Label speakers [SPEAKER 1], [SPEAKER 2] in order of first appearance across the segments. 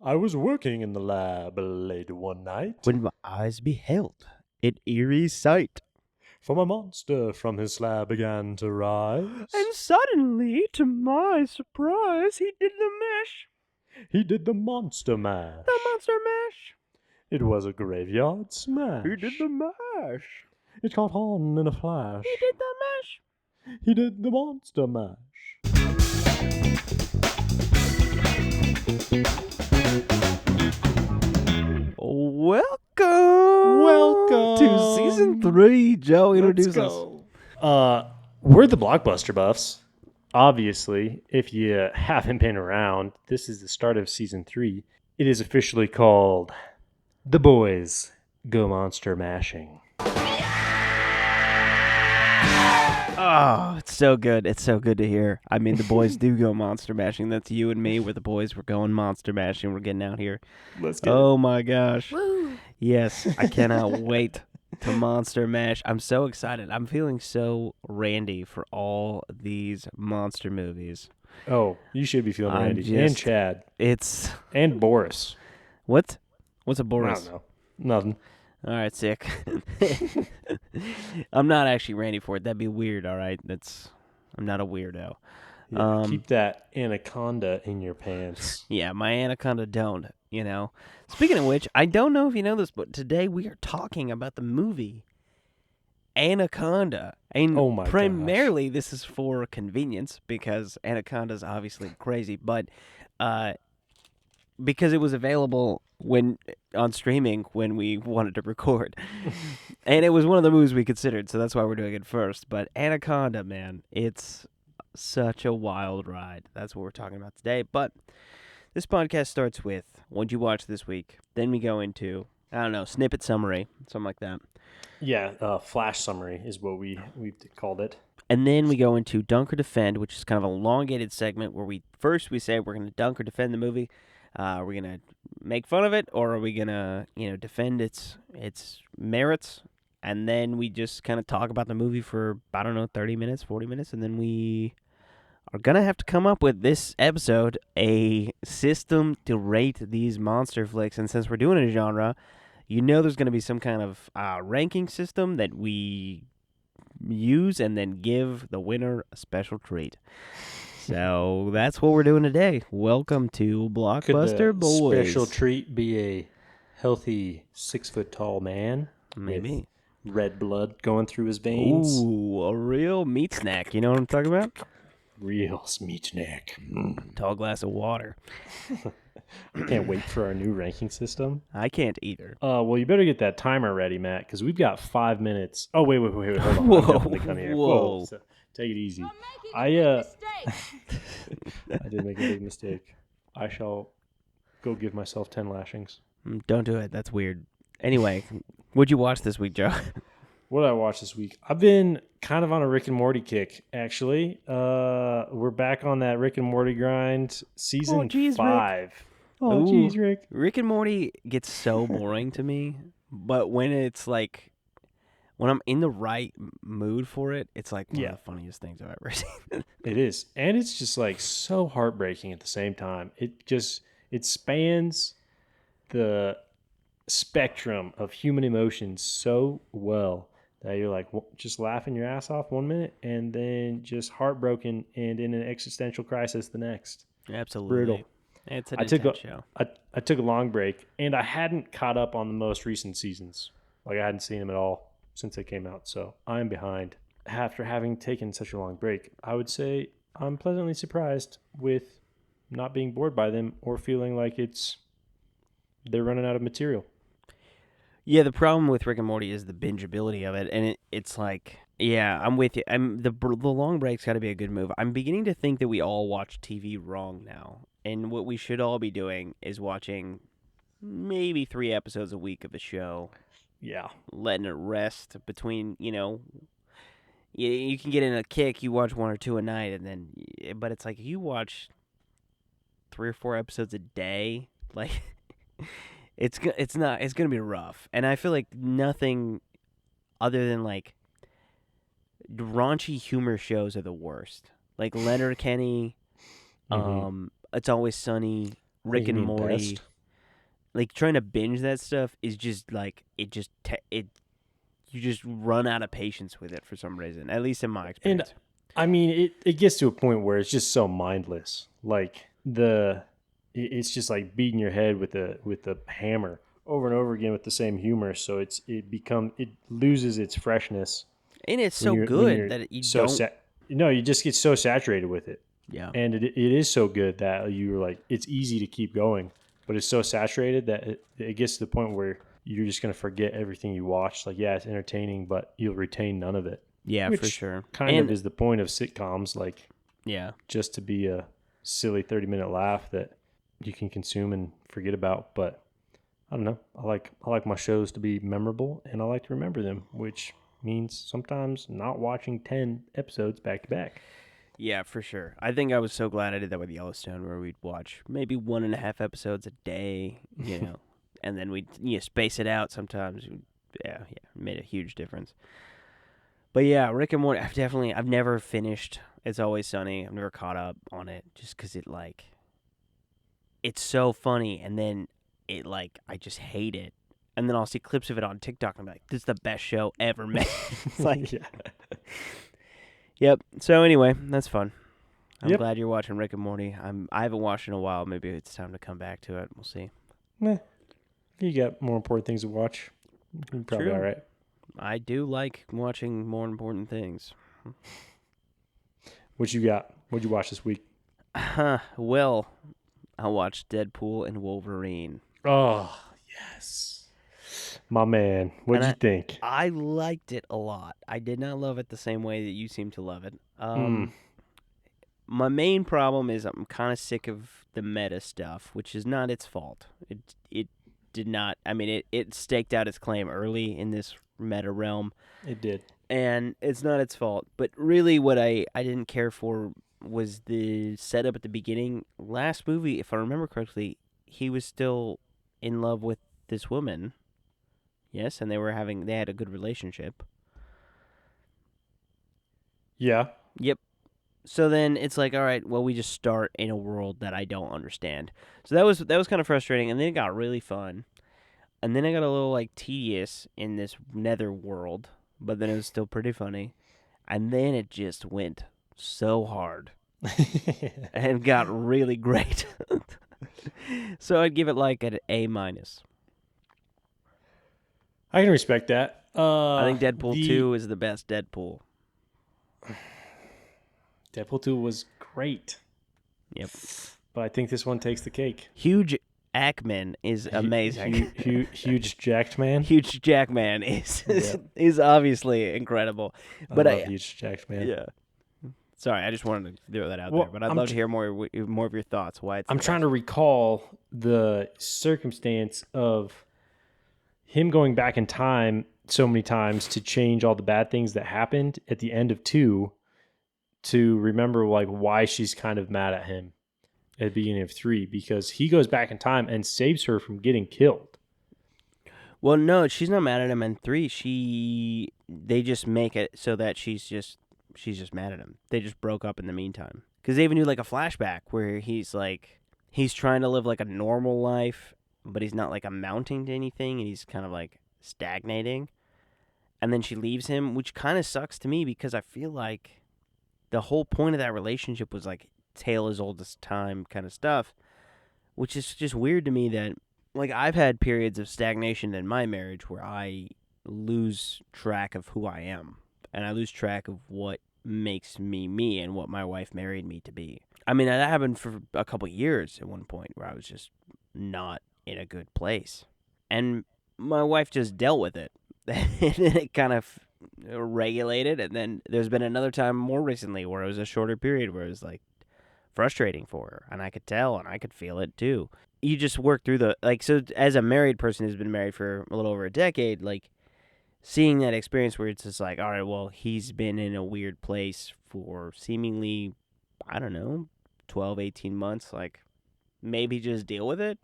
[SPEAKER 1] I was working in the lab late one night,
[SPEAKER 2] when my eyes beheld an eerie sight.
[SPEAKER 1] for my monster from his slab began to rise.
[SPEAKER 2] And suddenly, to my surprise, he did the mash.
[SPEAKER 1] He did the monster mash.
[SPEAKER 2] The monster mash.
[SPEAKER 1] It was a graveyard smash.
[SPEAKER 2] He did the mash.
[SPEAKER 1] It caught on in a flash.
[SPEAKER 2] He did the mash.
[SPEAKER 1] He did the monster mash.
[SPEAKER 2] Welcome to season 3. Joe, introduce us.
[SPEAKER 1] We're the Blockbuster buffs. Obviously, if you haven't been around, this is the start of season 3. It is officially called The Boys Go Monster Mashing.
[SPEAKER 2] Oh, it's so good. It's so good to hear. I mean, the boys do go monster mashing. That's you and me. We're the boys. We're going monster mashing. We're getting out here.
[SPEAKER 1] Let's get
[SPEAKER 2] Oh my gosh.
[SPEAKER 3] Woo.
[SPEAKER 2] Yes, I cannot wait to monster mash. I'm so excited. I'm feeling so Randy for all these monster movies.
[SPEAKER 1] Oh, you should be feeling
[SPEAKER 2] I'm
[SPEAKER 1] Randy and
[SPEAKER 2] just-
[SPEAKER 1] Chad
[SPEAKER 2] It's
[SPEAKER 1] and Boris.
[SPEAKER 2] what? What's a
[SPEAKER 1] I
[SPEAKER 2] Boris?
[SPEAKER 1] don't know. Nothing.
[SPEAKER 2] All right, sick. I'm not actually Randy for it. That'd be weird. All right, I'm not a weirdo.
[SPEAKER 1] Yeah, keep that Anaconda in your pants.
[SPEAKER 2] Yeah, my Anaconda don't, you know. Speaking of which, I don't know if you know this, but today we are talking about the movie Anaconda. And
[SPEAKER 1] Oh my
[SPEAKER 2] primarily this is for convenience because Anaconda's obviously crazy, but because it was available on streaming when we wanted to record. And it was one of the movies we considered, so that's why we're doing it first. But Anaconda, man, it's such a wild ride. That's what we're talking about today. But this podcast starts with what'd you watch this week? Then we go into, I don't know, snippet summary, something like that.
[SPEAKER 1] Yeah, flash summary is what we've called it.
[SPEAKER 2] And then we go into dunk or defend, which is kind of an elongated segment where we say we're going to dunk or defend the movie. Are we going to make fun of it, or are we going to, defend its merits? And then we just kind of talk about the movie for, 30 minutes, 40 minutes, and then we are going to have to come up with this episode a system to rate these monster flicks. And since we're doing a genre, there's going to be some kind of ranking system that we use and then give the winner a special treat. So that's what we're doing today. Welcome to Blockbuster
[SPEAKER 1] Could the
[SPEAKER 2] Boys.
[SPEAKER 1] special treat be a healthy 6-foot-tall man?
[SPEAKER 2] Maybe.
[SPEAKER 1] With red blood going through his veins?
[SPEAKER 2] Ooh, a real meat snack. You know what I'm talking about?
[SPEAKER 1] Real meat snack.
[SPEAKER 2] Tall glass of water.
[SPEAKER 1] I can't wait for our new ranking system.
[SPEAKER 2] I can't either.
[SPEAKER 1] Well, you better get that timer ready, Matt, because we've got 5 minutes. Oh, wait, hold on.
[SPEAKER 2] Whoa,
[SPEAKER 1] I'm definitely coming here.
[SPEAKER 2] whoa.
[SPEAKER 1] So, take it easy.
[SPEAKER 3] I
[SPEAKER 1] I did make a big mistake. I shall go give myself 10 lashings.
[SPEAKER 2] Don't do it. That's weird. Anyway, what'd you watch this week, Joe?
[SPEAKER 1] What did I watch this week? I've been kind of on a Rick and Morty kick, actually. We're back on that Rick and Morty grind, season 5. Oh, jeez, Rick.
[SPEAKER 2] Rick and Morty gets so boring to me, but when it's like, when I'm in the right mood for it, it's like one of the funniest things I've ever seen.
[SPEAKER 1] It is. And it's just like so heartbreaking at the same time. It spans the spectrum of human emotions so well that you're like just laughing your ass off 1 minute and then just heartbroken and in an existential crisis the next.
[SPEAKER 2] Absolutely.
[SPEAKER 1] Brutal.
[SPEAKER 2] It's an
[SPEAKER 1] I took
[SPEAKER 2] intense show.
[SPEAKER 1] I took a long break and I hadn't caught up on the most recent seasons. Like I hadn't seen them at all since they came out. So I'm behind. After having taken such a long break, I would say I'm pleasantly surprised with not being bored by them or feeling like they're running out of material.
[SPEAKER 2] Yeah, the problem with Rick and Morty is the bingeability of it, and it's like, yeah, I'm with you. The long break's got to be a good move. I'm beginning to think that we all watch TV wrong now, and what we should all be doing is watching maybe 3 episodes a week of a show.
[SPEAKER 1] Yeah.
[SPEAKER 2] Letting it rest between, you can get in a kick, you watch 1 or 2 a night, and then, but it's like you watch 3 or 4 episodes a day, like, it's gonna be rough. And I feel like nothing other than like raunchy humor shows are the worst. Like Leonard Kenny, It's Always Sunny.
[SPEAKER 1] I
[SPEAKER 2] Rick
[SPEAKER 1] think you
[SPEAKER 2] and
[SPEAKER 1] mean
[SPEAKER 2] Morty,
[SPEAKER 1] best.
[SPEAKER 2] like trying to binge that stuff is just like it you just run out of patience with it for some reason. At least in my
[SPEAKER 1] And
[SPEAKER 2] experience.
[SPEAKER 1] I mean, it gets to a point where it's just so mindless. Like it's just like beating your head with a hammer over and over again with the same humor. So it loses its freshness
[SPEAKER 2] And it's
[SPEAKER 1] when
[SPEAKER 2] so good
[SPEAKER 1] you're
[SPEAKER 2] that you
[SPEAKER 1] so
[SPEAKER 2] don't.
[SPEAKER 1] set. No, you just get so saturated with it,
[SPEAKER 2] Yeah.
[SPEAKER 1] and it is so good that you're like it's easy to keep going, but it's so saturated that it gets to the point where you're just gonna forget everything you watched. Like, yeah, it's entertaining, but you'll retain none of it,
[SPEAKER 2] Yeah, for
[SPEAKER 1] which
[SPEAKER 2] sure.
[SPEAKER 1] kind of
[SPEAKER 2] And
[SPEAKER 1] is the point of sitcoms. Like,
[SPEAKER 2] yeah.
[SPEAKER 1] just to be a silly 30-minute laugh that you can consume and forget about. But I don't know. I like my shows to be memorable, and I like to remember them, which means sometimes not watching 10 episodes back to back.
[SPEAKER 2] Yeah, for sure. I think I was so glad I did that with Yellowstone, where we'd watch maybe 1.5 episodes a day, and then we'd space it out sometimes. Yeah, it made a huge difference. But yeah, Rick and Morty, I've never finished It's Always Sunny. I've never caught up on it just because it's so funny, and then I just hate it. And then I'll see clips of it on TikTok and I'm like, this is the best show ever made. It's like,
[SPEAKER 1] Yeah.
[SPEAKER 2] yep. So anyway, that's fun. I'm
[SPEAKER 1] Yep.
[SPEAKER 2] glad you're watching Rick and Morty. I haven't watched in a while. Maybe it's time to come back to it. We'll see.
[SPEAKER 1] You got more important things to watch. You're probably
[SPEAKER 2] True.
[SPEAKER 1] all right.
[SPEAKER 2] I do like watching more important things.
[SPEAKER 1] What you got? What'd you watch this week?
[SPEAKER 2] Well, I watched Deadpool and Wolverine.
[SPEAKER 1] Oh, yes. My man. What'd
[SPEAKER 2] And
[SPEAKER 1] you think?
[SPEAKER 2] I liked it a lot. I did not love it the same way that you seem to love it. My main problem is I'm kind of sick of the meta stuff, which is not its fault. It did not. I mean, it staked out its claim early in this meta realm,
[SPEAKER 1] It did.
[SPEAKER 2] and it's not its fault. But really, what I didn't care for was the setup at the beginning. Last movie, if I remember correctly, he was still in love with this woman. Yes, and they had a good relationship.
[SPEAKER 1] Yeah.
[SPEAKER 2] Yep. So then it's like, all right, well, we just start in a world that I don't understand. So that was kind of frustrating, and then it got really fun, and then it got a little tedious in this nether world, but then it was still pretty funny, and then it just went so hard and got really great. So I'd give it an A minus.
[SPEAKER 1] I can respect that.
[SPEAKER 2] I think Deadpool 2 is the best Deadpool.
[SPEAKER 1] Deadpool 2 was great.
[SPEAKER 2] Yep.
[SPEAKER 1] But I think this one takes the cake.
[SPEAKER 2] Huge Ackman is amazing.
[SPEAKER 1] Huge jacked man.
[SPEAKER 2] Huge Jackman is obviously incredible. But
[SPEAKER 1] I love huge jacked man.
[SPEAKER 2] Yeah. Sorry, I just wanted to throw that out there. But I'd love to hear more of your thoughts. Why it's
[SPEAKER 1] I'm trying to recall the circumstance of him going back in time so many times to change all the bad things that happened at the end of 2 to remember why she's kind of mad at him at the beginning of 3, because he goes back in time and saves her from getting killed.
[SPEAKER 2] Well, no, she's not mad at him in 3. They just make it so that she's just mad at him. They just broke up in the meantime. Because they even do a flashback where he's trying to live a normal life, but he's not amounting to anything, and he's kind of stagnating. And then she leaves him, which kind of sucks to me because I feel like the whole point of that relationship was tale as old as time kind of stuff, which is just weird to me that I've had periods of stagnation in my marriage where I lose track of who I am, and I lose track of what makes me me and what my wife married me to be. I mean, that happened for a couple years at one point where I was just not in a good place, and my wife just dealt with it. And then it kind of regulated, and then there's been another time more recently where it was a shorter period where it was frustrating for her, and I could tell and I could feel it too. You just work through so as a married person who's been married for a little over a decade, seeing that experience where it's just all right, well, he's been in a weird place for seemingly, I don't know, 12, 18 months, maybe just deal with it.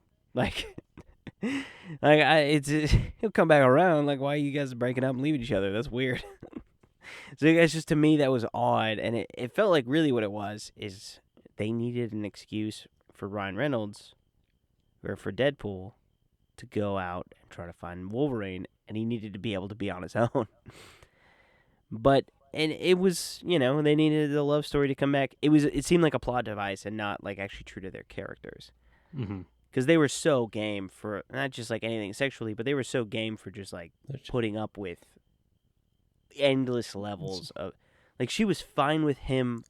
[SPEAKER 2] He'll come back around. Why are you guys breaking up and leaving each other? That's weird. So it's just, to me, that was odd, and it felt like really what it was is they needed an excuse for Ryan Reynolds or for Deadpool to go out and try to find Wolverine, and he needed to be able to be on his own. And it was, they needed the love story to come back. It seemed like a plot device and not like actually true to their characters.
[SPEAKER 1] Mm-hmm.
[SPEAKER 2] Because they were so game for, not just like anything sexually, but they were so game for just like putting up with endless levels of, like, she was fine with him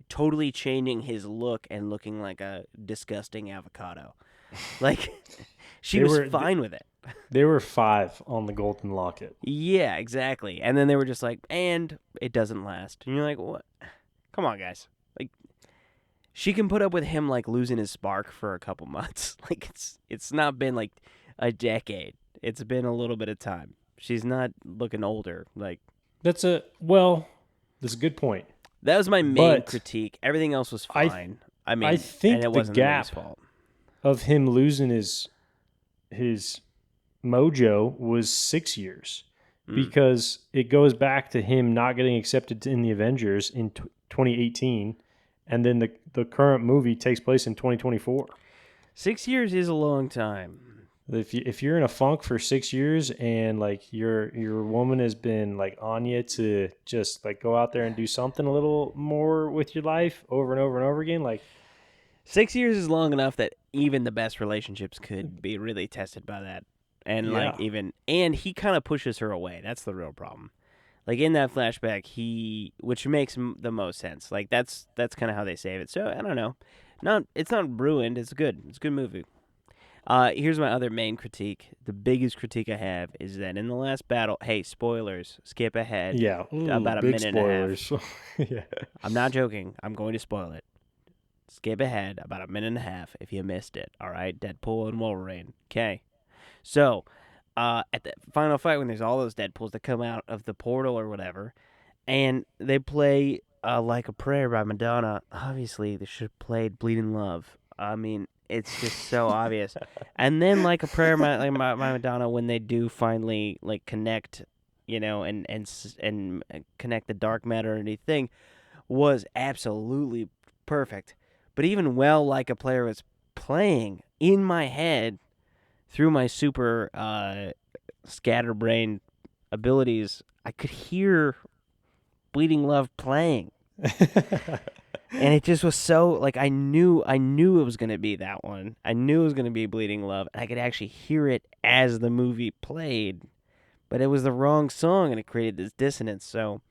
[SPEAKER 2] totally changing his look and looking like a disgusting avocado. Like, she was fine with it.
[SPEAKER 1] They were 5 on the golden locket.
[SPEAKER 2] Yeah, exactly. And then they were just like, and it doesn't last. And you're like, what? Come on, guys. Like, she can put up with him, like, losing his spark for a couple months. Like, it's not been, like, a decade. It's been a little bit of time. She's not looking older. Like,
[SPEAKER 1] that's a good point.
[SPEAKER 2] That was my main critique. Everything else was fine.
[SPEAKER 1] I think
[SPEAKER 2] and it wasn't
[SPEAKER 1] the gap
[SPEAKER 2] the fault
[SPEAKER 1] of him losing his mojo was 6 years, because it goes back to him not getting accepted in the Avengers in 2018, and then the current movie takes place in 2024.
[SPEAKER 2] 6 years is a long time.
[SPEAKER 1] If you're in a funk for 6 years and like your woman has been like on you to just like go out there and do something a little more with your life over and over and over again, like
[SPEAKER 2] 6 years is long enough that even the best relationships could be really tested by that. And and he kind of pushes her away. That's the real problem. Like in that flashback, which makes the most sense. Like that's kind of how they save it. So I don't know. It's not ruined. It's good. It's a good movie. Here's my other main critique. The biggest critique I have is that in the last battle, hey, spoilers, skip ahead.
[SPEAKER 1] Yeah,
[SPEAKER 2] about a
[SPEAKER 1] big
[SPEAKER 2] minute
[SPEAKER 1] spoilers.
[SPEAKER 2] and a half.
[SPEAKER 1] Yeah,
[SPEAKER 2] I'm not joking. I'm going to spoil it. Skip ahead about a minute and a half if you missed it. All right, Deadpool and Wolverine. Okay, so at the final fight when there's all those Deadpools that come out of the portal or whatever, and they play Like a Prayer by Madonna. Obviously, they should have played Bleeding Love. I mean, it's just so obvious. And then Like a Prayer by Madonna, when they do finally like connect, and connect the dark matter and everything, was absolutely perfect. But even while Like a Prayer was playing in my head through my super scatterbrain abilities, I could hear Bleeding Love playing. And it just was so, like, I knew it was going to be that one. I knew it was going to be Bleeding Love. And I could actually hear it as the movie played. But it was the wrong song, and it created this dissonance. So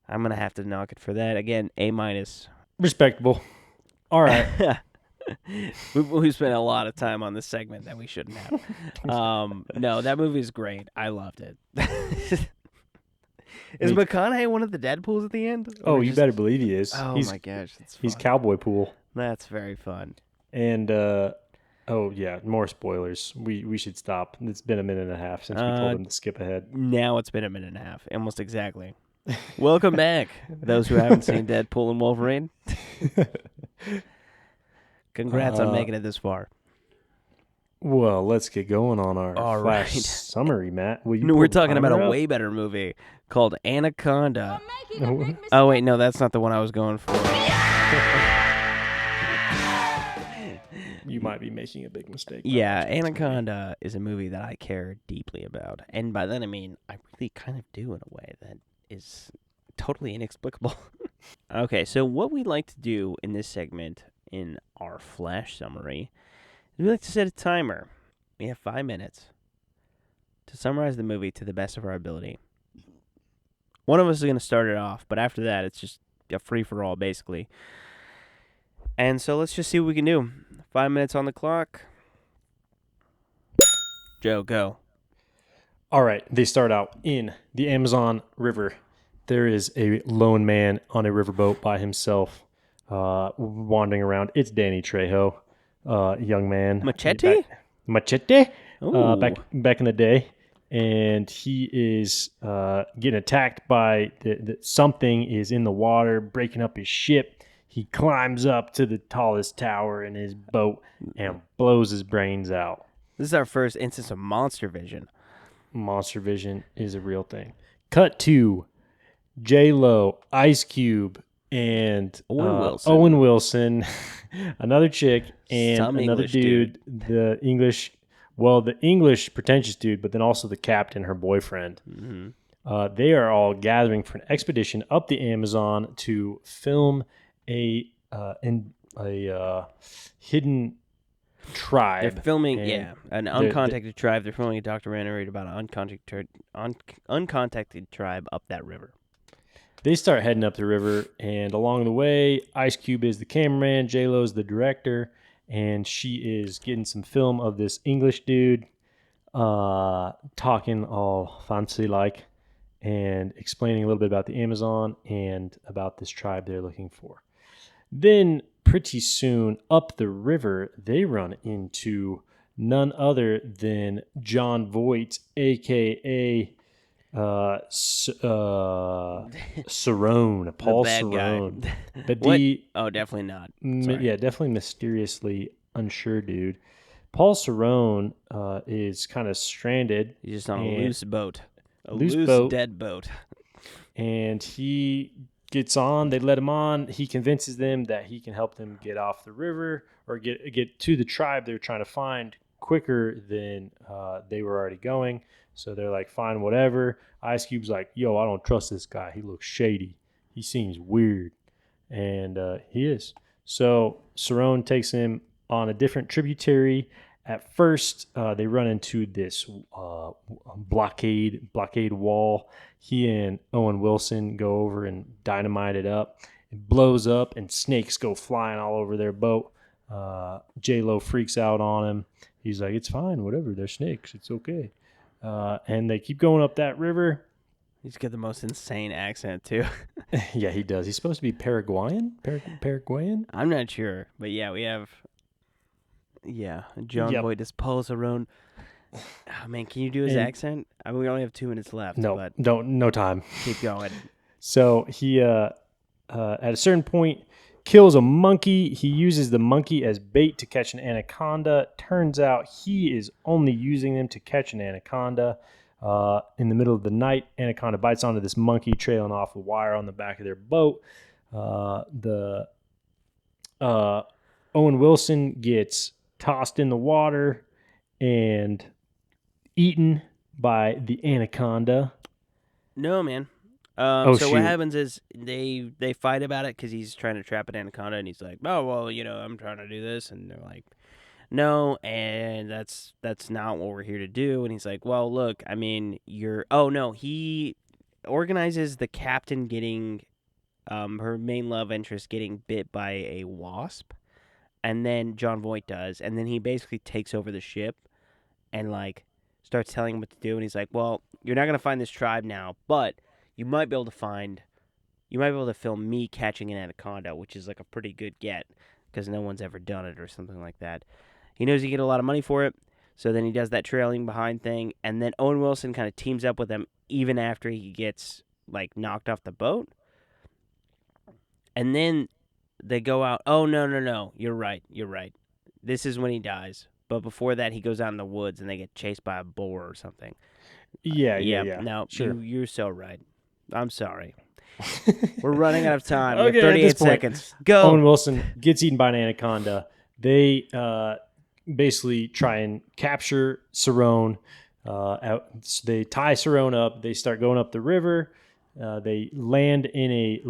[SPEAKER 2] I'm going to have to knock it for that. Again, A-.
[SPEAKER 1] respectable. All right.
[SPEAKER 2] we spent a lot of time on this segment that we shouldn't have. No, that movie is great. I loved it. Is McConaughey one of the Deadpools at the end?
[SPEAKER 1] Oh, you better believe he is.
[SPEAKER 2] Oh my gosh, that's fun.
[SPEAKER 1] He's Cowboy Pool.
[SPEAKER 2] That's very fun.
[SPEAKER 1] And more spoilers. We should stop. It's been a minute and a half since we told him to skip ahead.
[SPEAKER 2] Now it's been a minute and a half, almost exactly. Welcome back, those who haven't seen Deadpool and Wolverine. Congrats on making it this far.
[SPEAKER 1] Well, let's get going on our Flash summary, Matt.
[SPEAKER 2] We're talking about a way better movie called Anaconda. Oh, wait, no, that's not the one I was going for.
[SPEAKER 1] You might be making a big mistake.
[SPEAKER 2] Yeah, Anaconda is a movie that I care deeply about. And by that I mean I really kind of do in a way that is totally inexplicable. Okay, so what we like to do in this segment in our Flash summary, we like to set a timer. We have 5 minutes to summarize the movie to the best of our ability. One of us is going to start it off, but after that, it's just a free-for-all, basically. And so let's just see what we can do. 5 minutes on the clock. Joe, go.
[SPEAKER 1] All right, they start out in the Amazon River. There is a lone man on a riverboat by himself, wandering around. It's Danny Trejo, young man.
[SPEAKER 2] Machete?
[SPEAKER 1] Machete? Back in the day. And he is getting attacked by something is in the water, breaking up his ship. He climbs up to the tallest tower in his boat and blows his brains out.
[SPEAKER 2] This is our first instance of monster vision.
[SPEAKER 1] Monster vision is a real thing. Cut to J-Lo, Ice Cube, and
[SPEAKER 2] Owen Wilson.
[SPEAKER 1] Owen Wilson, another chick, and
[SPEAKER 2] Some
[SPEAKER 1] another
[SPEAKER 2] English
[SPEAKER 1] dude. The English pretentious dude, but then also the captain, her boyfriend.
[SPEAKER 2] Mm-hmm.
[SPEAKER 1] They are all gathering for an expedition up the Amazon to film a hidden tribe.
[SPEAKER 2] They're filming,
[SPEAKER 1] And
[SPEAKER 2] an
[SPEAKER 1] they're-
[SPEAKER 2] uncontacted tribe. They're filming a documentary about an uncontacted tribe up that river.
[SPEAKER 1] They start heading up the river, and along the way, Ice Cube is the cameraman, J-Lo is the director, and she is getting some film of this English dude talking all fancy like and explaining a little bit about the Amazon and about this tribe they're looking for. Then, pretty soon, up the river, they run into none other than John Voight, a.k.a. Cerrone, Paul
[SPEAKER 2] bad guy.
[SPEAKER 1] Cerrone. But
[SPEAKER 2] What? Oh, definitely not. Sorry.
[SPEAKER 1] yeah, definitely mysteriously unsure dude. Paul Cerrone is kind of stranded.
[SPEAKER 2] He's just on a
[SPEAKER 1] and-
[SPEAKER 2] loose boat. A
[SPEAKER 1] Loose
[SPEAKER 2] loose
[SPEAKER 1] boat.
[SPEAKER 2] dead boat.
[SPEAKER 1] and he gets on. They let him on. He convinces them that he can help them get off the river or get to the tribe they're trying to find quicker than they were already going. So they're like, fine, whatever. Ice Cube's like, yo, I don't trust this guy. He looks shady. He seems weird. And he is. So Cerrone takes him on a different tributary. At first, they run into this blockade wall. He and Owen Wilson go over and dynamite it up. It blows up, and snakes go flying all over their boat. J-Lo freaks out on him. He's like, it's fine, whatever. They're snakes. It's okay. And they keep going up that river.
[SPEAKER 2] He's got the most insane accent, too.
[SPEAKER 1] Yeah, he does. He's supposed to be Paraguayan? Paraguayan?
[SPEAKER 2] I'm not sure. But yeah, we have... Yeah, John Voight is Paul Cerrone. Oh, man, can you do his accent? I mean, we only have 2 minutes left. But
[SPEAKER 1] No time.
[SPEAKER 2] keep going.
[SPEAKER 1] So he, at a certain point, kills a monkey. He uses the monkey as bait to catch an anaconda. Turns out he is only using them to catch an anaconda. In the middle of the night, anaconda bites onto this monkey trailing off a wire on the back of their boat. Owen Wilson gets tossed in the water and eaten by the anaconda.
[SPEAKER 2] No, man.
[SPEAKER 1] Oh,
[SPEAKER 2] so what
[SPEAKER 1] shoot.
[SPEAKER 2] happens is they fight about it because he's trying to trap an anaconda, and he's like, "Oh, well, I'm trying to do this," and they're like, "No," and that's not what we're here to do. And he's like, "Well, look, I mean, you're." Oh no, he organizes the captain getting, her main love interest getting bit by a wasp, and then John Voight does, and then he basically takes over the ship, and like starts telling him what to do, and he's like, "Well, you're not gonna find this tribe now, but." You might be able to film me catching an anaconda, which is like a pretty good get because no one's ever done it or something like that. He knows he get a lot of money for it, so then he does that trailing behind thing, and then Owen Wilson kind of teams up with him even after he gets like knocked off the boat. And then they go out. Oh, no. You're right. This is when he dies. But before that, he goes out in the woods and they get chased by a boar or something.
[SPEAKER 1] Yeah.
[SPEAKER 2] No,
[SPEAKER 1] Sure.
[SPEAKER 2] you're so right. I'm sorry. We're running out of time.
[SPEAKER 1] Okay,
[SPEAKER 2] We have
[SPEAKER 1] at
[SPEAKER 2] 38
[SPEAKER 1] this point,
[SPEAKER 2] seconds. Go.
[SPEAKER 1] Owen Wilson gets eaten by an anaconda. They basically try and capture Cerrone. They tie Cerrone up. They start going up the river. They land in a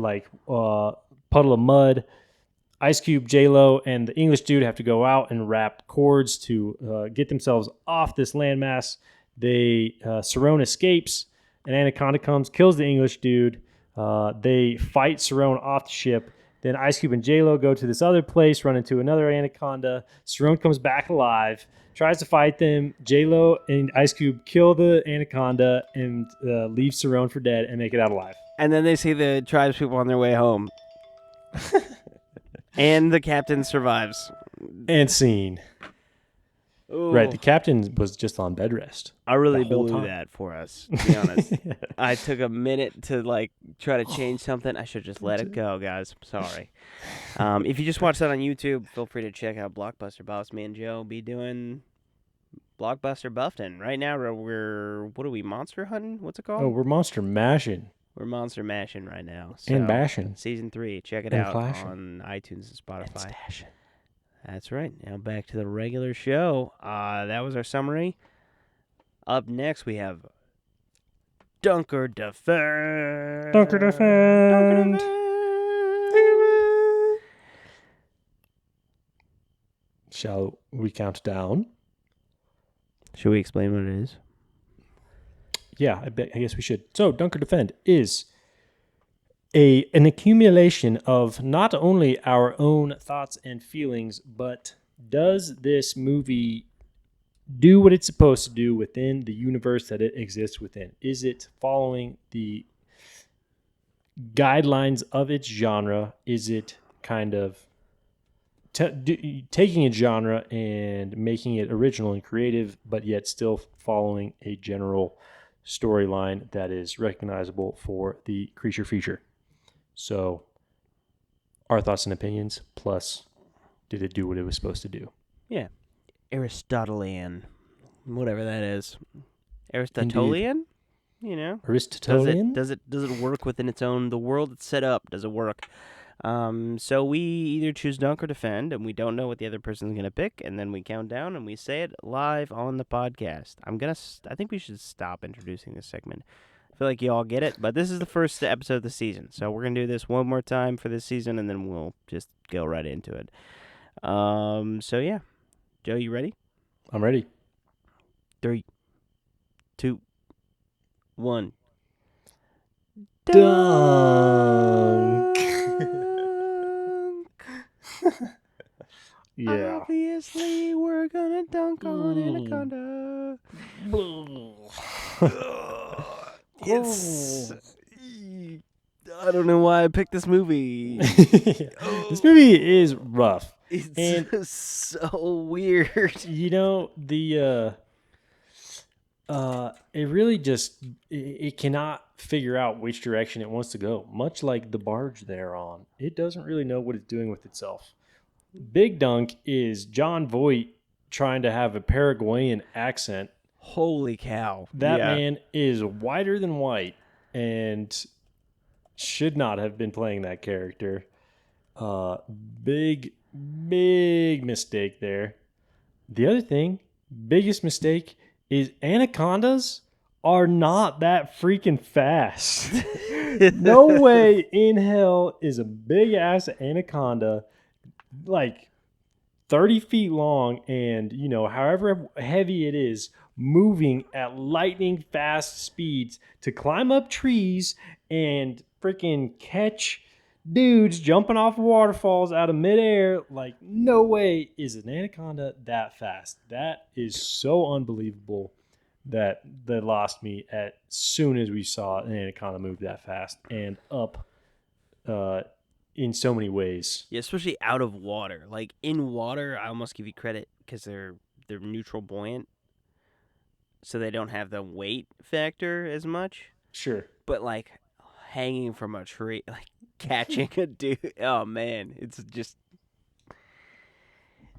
[SPEAKER 1] puddle of mud. Ice Cube, J-Lo, and the English dude have to go out and wrap cords to get themselves off this landmass. Cerrone escapes. An anaconda comes, kills the English dude. They fight Cerrone off the ship. Then Ice Cube and J-Lo go to this other place, run into another anaconda. Cerrone comes back alive, tries to fight them. J-Lo and Ice Cube kill the anaconda and leave Cerrone for dead and make it out alive.
[SPEAKER 2] And then they see the tribespeople on their way home. And the captain survives.
[SPEAKER 1] And scene.
[SPEAKER 2] Ooh.
[SPEAKER 1] Right, the captain was just on bed rest.
[SPEAKER 2] I really
[SPEAKER 1] the whole
[SPEAKER 2] blew
[SPEAKER 1] time.
[SPEAKER 2] that for us, to be honest. I took a minute to try to change something. I should just let it go, guys. Sorry. If you just watch that on YouTube, feel free to check out Blockbuster Boss. Me and Joe be doing Blockbuster Buffton. Right now, what are we, monster hunting? What's it called?
[SPEAKER 1] Oh, we're monster mashing.
[SPEAKER 2] We're monster mashing right now.
[SPEAKER 1] And
[SPEAKER 2] So,
[SPEAKER 1] bashing.
[SPEAKER 2] season 3, check it
[SPEAKER 1] And
[SPEAKER 2] out
[SPEAKER 1] clashing.
[SPEAKER 2] on iTunes and Spotify.
[SPEAKER 1] And stashing.
[SPEAKER 2] That's right. Now back to the regular show. That was our summary. Up next, we have Dunker Defend.
[SPEAKER 1] Dunker Defend. Shall we count down?
[SPEAKER 2] Should we explain what it is?
[SPEAKER 1] Yeah, I guess we should. So, Dunker Defend is an accumulation of not only our own thoughts and feelings, but does this movie do what it's supposed to do within the universe that it exists within? Is it following the guidelines of its genre? Is it kind of taking a genre and making it original and creative, but yet still following a general storyline that is recognizable for the creature feature? So, our thoughts and opinions, plus, did it do what it was supposed to do?
[SPEAKER 2] Yeah. Aristotelian. Whatever that is. Aristotelian? You know?
[SPEAKER 1] Aristotelian?
[SPEAKER 2] Does it work within its own, the world it's set up, does it work? So we either choose Dunk or Defend, and we don't know what the other person's going to pick, and then we count down, and we say it live on the podcast. I think we should stop introducing this segment. I feel like you all get it, but this is the first episode of the season, so we're going to do this one more time for this season, and then we'll just go right into it. So yeah. Joe, you ready?
[SPEAKER 1] I'm ready.
[SPEAKER 2] 3, 2, 1.
[SPEAKER 1] Dunk! Yeah.
[SPEAKER 2] Obviously, we're gonna dunk on Anaconda. It's. I don't know why I picked this movie.
[SPEAKER 1] This movie is rough.
[SPEAKER 2] It's so weird.
[SPEAKER 1] You know, it really just it cannot figure out which direction it wants to go. Much like the barge they're on, it doesn't really know what it's doing with itself. Big Dunk is John Voight trying to have a Paraguayan accent.
[SPEAKER 2] Holy cow!
[SPEAKER 1] That man is whiter than white and should not have been playing that character. Big mistake there. The other thing, biggest mistake, is anacondas are not that freaking fast. No way in hell is a big ass anaconda like 30 feet long and, you know, however heavy it is, moving at lightning fast speeds to climb up trees and freaking catch dudes jumping off waterfalls out of midair. Like, no way is an anaconda that fast. That is so unbelievable that lost me as soon as we saw an anaconda move that fast and up in so many ways.
[SPEAKER 2] Yeah, especially out of water. Like, in water, I almost give you credit because they're neutral buoyant, so they don't have the weight factor as much.
[SPEAKER 1] Sure.
[SPEAKER 2] But, like, hanging from a tree, like, catching a dude, oh, man, it's just...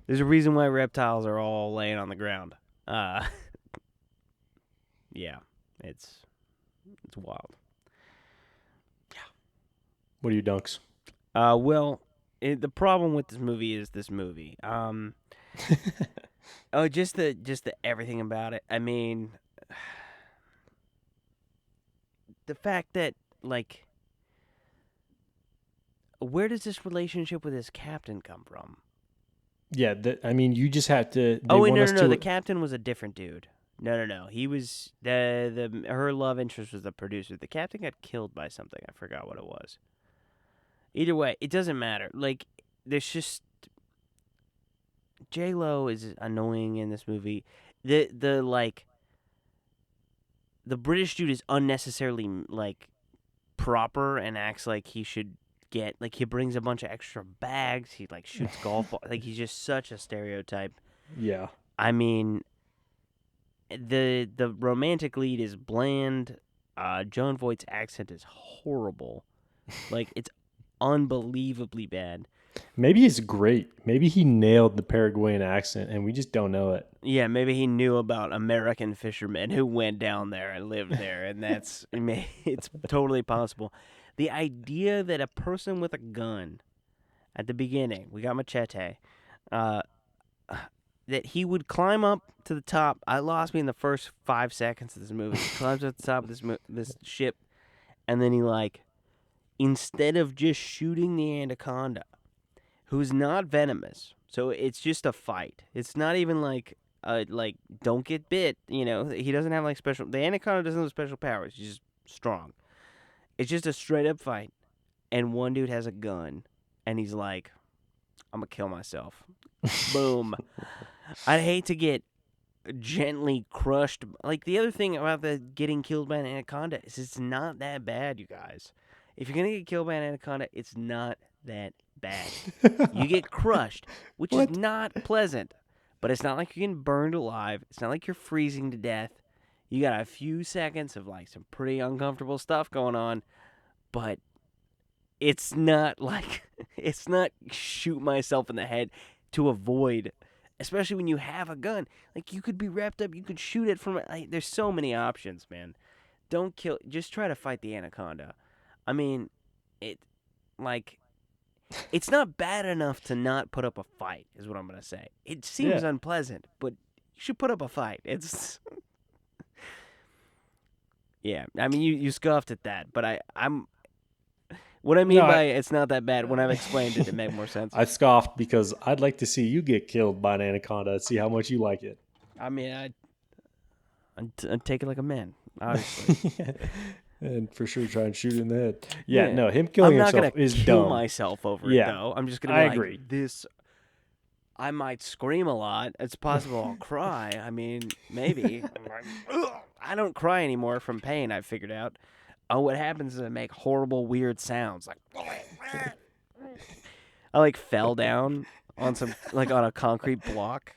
[SPEAKER 2] There's a reason why reptiles are all laying on the ground. Yeah, it's wild.
[SPEAKER 1] Yeah. What are your dunks?
[SPEAKER 2] Well, the problem with this movie is this movie. Just the everything about it. I mean, the fact that, like, where does this relationship with his captain come from?
[SPEAKER 1] Yeah, I mean, you just have to.
[SPEAKER 2] No. The captain was a different dude. No. He was her love interest was the producer. The captain got killed by something. I forgot what it was. Either way, it doesn't matter. Like, there's just J-Lo is annoying in this movie. The British dude is unnecessarily, like, proper and acts like he should get, like, he brings a bunch of extra bags. He, like, shoots golf balls. Like, he's just such a stereotype.
[SPEAKER 1] Yeah.
[SPEAKER 2] I mean, the romantic lead is bland. John Voight's accent is horrible. Like, it's unbelievably bad.
[SPEAKER 1] Maybe he's great. Maybe he nailed the Paraguayan accent and we just don't know it.
[SPEAKER 2] Yeah, maybe he knew about American fishermen who went down there and lived there, and it's totally possible. The idea that a person with a gun at the beginning, we got Machete, uh, that he would climb up to the top. I lost me in the first 5 seconds of this movie. He climbs up the top of this ship, and then he instead of just shooting the anaconda, who's not venomous, so it's just a fight. It's not even don't get bit. He doesn't have special. The anaconda doesn't have special powers. He's just strong. It's just a straight up fight, and one dude has a gun, and he's like, "I'm gonna kill myself." Boom. I'd hate to get gently crushed. Like, the other thing about the getting killed by an anaconda is it's not that bad, you guys. If you're gonna get killed by an anaconda, it's not that bad. You get crushed, which is not pleasant, but it's not like you're getting burned alive. It's not like you're freezing to death. You got a few seconds of some pretty uncomfortable stuff going on, but it's not it's not shoot myself in the head to avoid, especially when you have a gun. You could be wrapped up, you could shoot it from there's so many options, man. Don't kill, just try to fight the anaconda. I mean, it's not bad enough to not put up a fight, is what I'm going to say. It seems unpleasant, but you should put up a fight. It's yeah, I mean, you scoffed at that, but I'm what I mean by it's not that bad, when I've explained it make more sense.
[SPEAKER 1] I scoffed because I'd like to see you get killed by an anaconda and see how much you like it.
[SPEAKER 2] I mean, I'd take it like a man, obviously.
[SPEAKER 1] And for sure try and shoot in the head. Yeah, no, him killing himself is dumb.
[SPEAKER 2] I'm not going to kill myself over it, though. I'm just going to be
[SPEAKER 1] agree.
[SPEAKER 2] I might scream a lot. It's possible I'll cry. I mean, maybe. I don't cry anymore from pain, I've figured out. What happens is I make horrible, weird sounds. I fell down on on a concrete block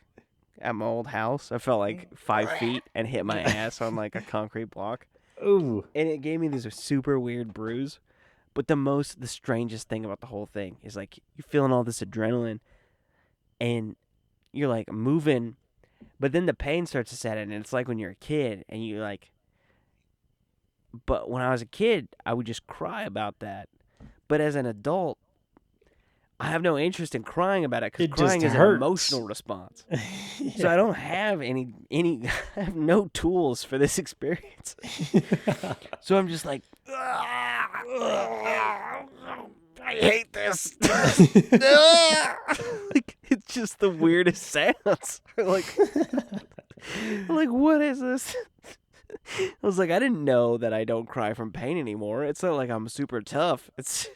[SPEAKER 2] at my old house. I fell 5 feet and hit my ass on a concrete block.
[SPEAKER 1] Ooh.
[SPEAKER 2] And it gave me this super weird bruise. But the strangest thing about the whole thing is you're feeling all this adrenaline and you're moving, but then the pain starts to set in, and it's like when you're a kid and you but when I was a kid, I would just cry about that. But as an adult, I have no interest in crying about it because crying is an emotional response. Yeah. So I don't have any I have no tools for this experience. So I'm just I hate this. It's just the weirdest sounds. What is this? I was I didn't know that I don't cry from pain anymore. It's not like I'm super tough. It's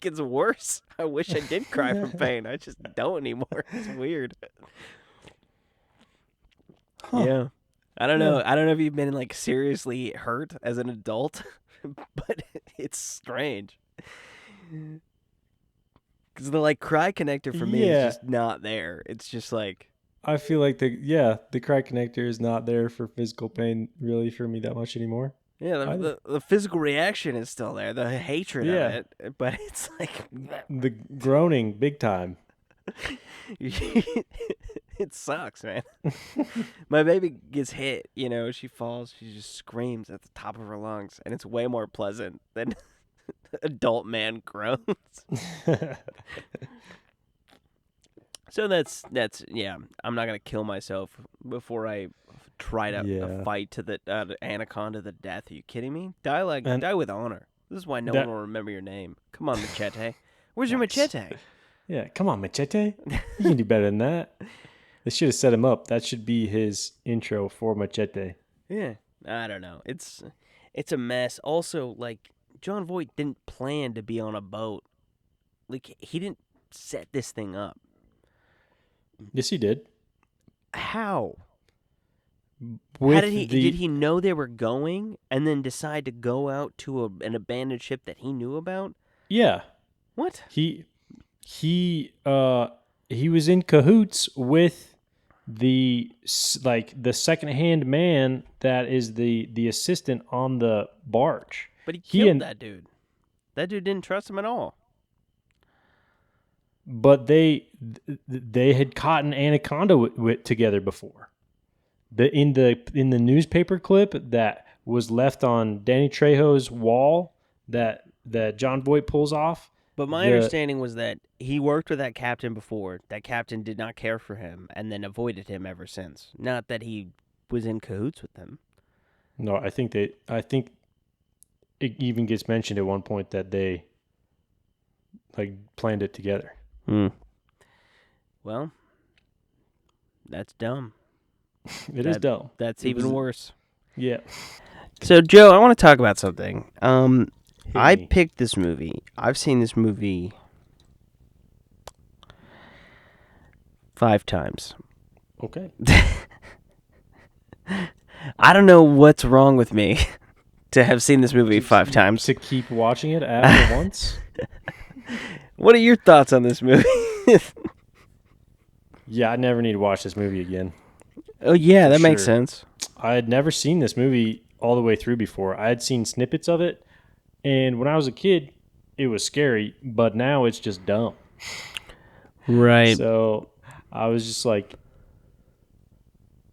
[SPEAKER 2] it's worse. I wish I did cry from pain. I just don't anymore. It's weird. Huh. Yeah. I don't know. I don't know if you've been seriously hurt as an adult, but it's strange. Because the cry connector for me is just not there. It's just
[SPEAKER 1] I feel like the cry connector is not there for physical pain really for me that much anymore.
[SPEAKER 2] Yeah, the physical reaction is still there, the hatred of it, but it's
[SPEAKER 1] the groaning big time.
[SPEAKER 2] It sucks, man. My baby gets hit, she falls, she just screams at the top of her lungs, and it's way more pleasant than adult man groans. So that's yeah. I'm not gonna kill myself before I try to fight to the anaconda to the death. Are you kidding me? Die with honor. This is why no one will remember your name. Come on, Machete. Where's your machete?
[SPEAKER 1] Yeah, come on, Machete. You can do better than that. They should have set him up. That should be his intro for Machete.
[SPEAKER 2] Yeah, I don't know. It's a mess. Also, John Voight didn't plan to be on a boat. He didn't set this thing up.
[SPEAKER 1] Yes, he did.
[SPEAKER 2] How? Did he know they were going and then decide to go out to an abandoned ship that he knew about?
[SPEAKER 1] Yeah.
[SPEAKER 2] What?
[SPEAKER 1] He was in cahoots with the second-hand man that is the assistant on the barge.
[SPEAKER 2] But he killed that dude. That dude didn't trust him at all.
[SPEAKER 1] but they had caught an anaconda together before. In the newspaper clip that was left on Danny Trejo's wall that John Voight pulls off.
[SPEAKER 2] But my understanding was that he worked with that captain before. That captain did not care for him and then avoided him ever since. Not that he was in cahoots with them.
[SPEAKER 1] No, I think it even gets mentioned at one point that they like planned it together.
[SPEAKER 2] Well, that's dumb.
[SPEAKER 1] It is dumb.
[SPEAKER 2] That's even worse.
[SPEAKER 1] Yeah.
[SPEAKER 2] So, Joe, I want to talk about something. I picked this movie. I've seen this movie 5 times.
[SPEAKER 1] Okay.
[SPEAKER 2] I don't know what's wrong with me to have seen this movie 5 times.
[SPEAKER 1] To keep watching it after once?
[SPEAKER 2] What are your thoughts on this movie?
[SPEAKER 1] Yeah, I never need to watch this movie again.
[SPEAKER 2] Oh, yeah, that makes sense.
[SPEAKER 1] I had never seen this movie all the way through before. I had seen snippets of it, and when I was a kid, it was scary, but now it's just dumb.
[SPEAKER 2] Right.
[SPEAKER 1] So I was just like,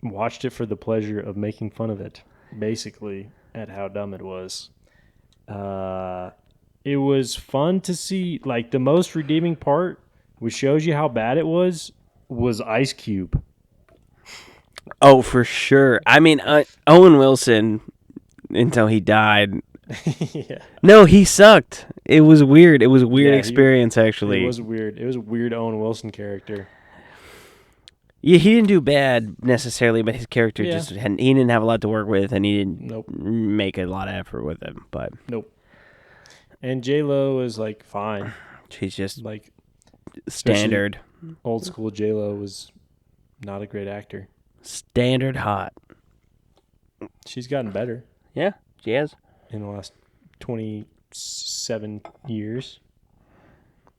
[SPEAKER 1] watched it for the pleasure of making fun of it, basically, at how dumb it was. It was fun to see, like, the most redeeming part, which shows you how bad it was Ice Cube.
[SPEAKER 2] Oh, for sure. I mean, Owen Wilson, until he died.
[SPEAKER 1] Yeah.
[SPEAKER 2] No, he sucked. It was weird. It was a weird experience, actually.
[SPEAKER 1] It was weird. It was a weird Owen Wilson character.
[SPEAKER 2] Yeah, he didn't do bad necessarily, but his character he didn't have a lot to work with, and he didn't make a lot of effort with him. But
[SPEAKER 1] nope. And J-Lo is like fine.
[SPEAKER 2] She's just
[SPEAKER 1] like
[SPEAKER 2] standard.
[SPEAKER 1] Old school J-Lo was not a great actor.
[SPEAKER 2] Standard hot.
[SPEAKER 1] She's gotten better.
[SPEAKER 2] Yeah, she has.
[SPEAKER 1] In the last 27 years.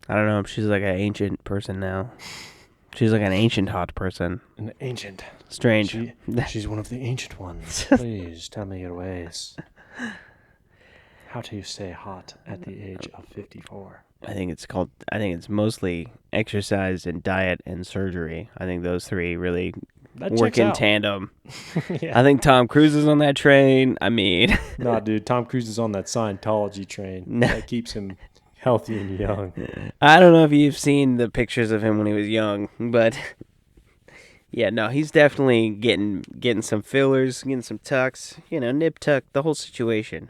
[SPEAKER 2] I don't know if she's like an ancient person now. She's like an ancient hot person.
[SPEAKER 1] An ancient.
[SPEAKER 2] Strange.
[SPEAKER 1] She's one of the ancient ones. Please tell me your ways. How do you stay hot at the age of 54?
[SPEAKER 2] I think it's mostly exercise and diet and surgery. I think those 3 really work in tandem. Yeah. I think Tom Cruise is on that train. I mean...
[SPEAKER 1] Nah, dude. Tom Cruise is on that Scientology train. That keeps him healthy and young.
[SPEAKER 2] I don't know if you've seen the pictures of him when he was young, but... Yeah, no, he's definitely getting some fillers, getting some tucks, nip tuck, the whole situation.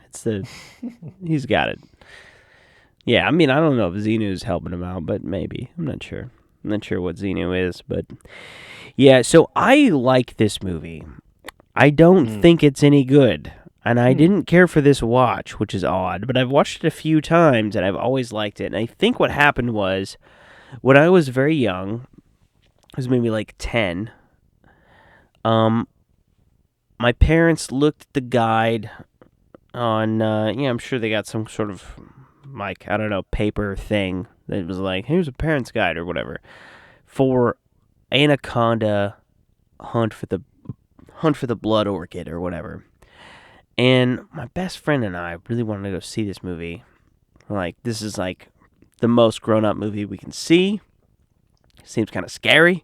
[SPEAKER 2] He's got it. Yeah, I mean, I don't know if Xenu's helping him out, but maybe. I'm not sure. I'm not sure what Xenu is, but yeah, so I like this movie. I don't think it's any good, and I didn't care for this watch, which is odd, but I've watched it a few times, and I've always liked it, and I think what happened was, when I was very young, I was maybe like 10, my parents looked at the guide on, I'm sure they got some sort of, like, I don't know, paper thing that was like, here's a parent's guide or whatever, for Anaconda Hunt for the Blood Orchid or whatever. And my best friend and I really wanted to go see this movie. We're like, this is like the most grown-up movie we can see. Seems kind of scary.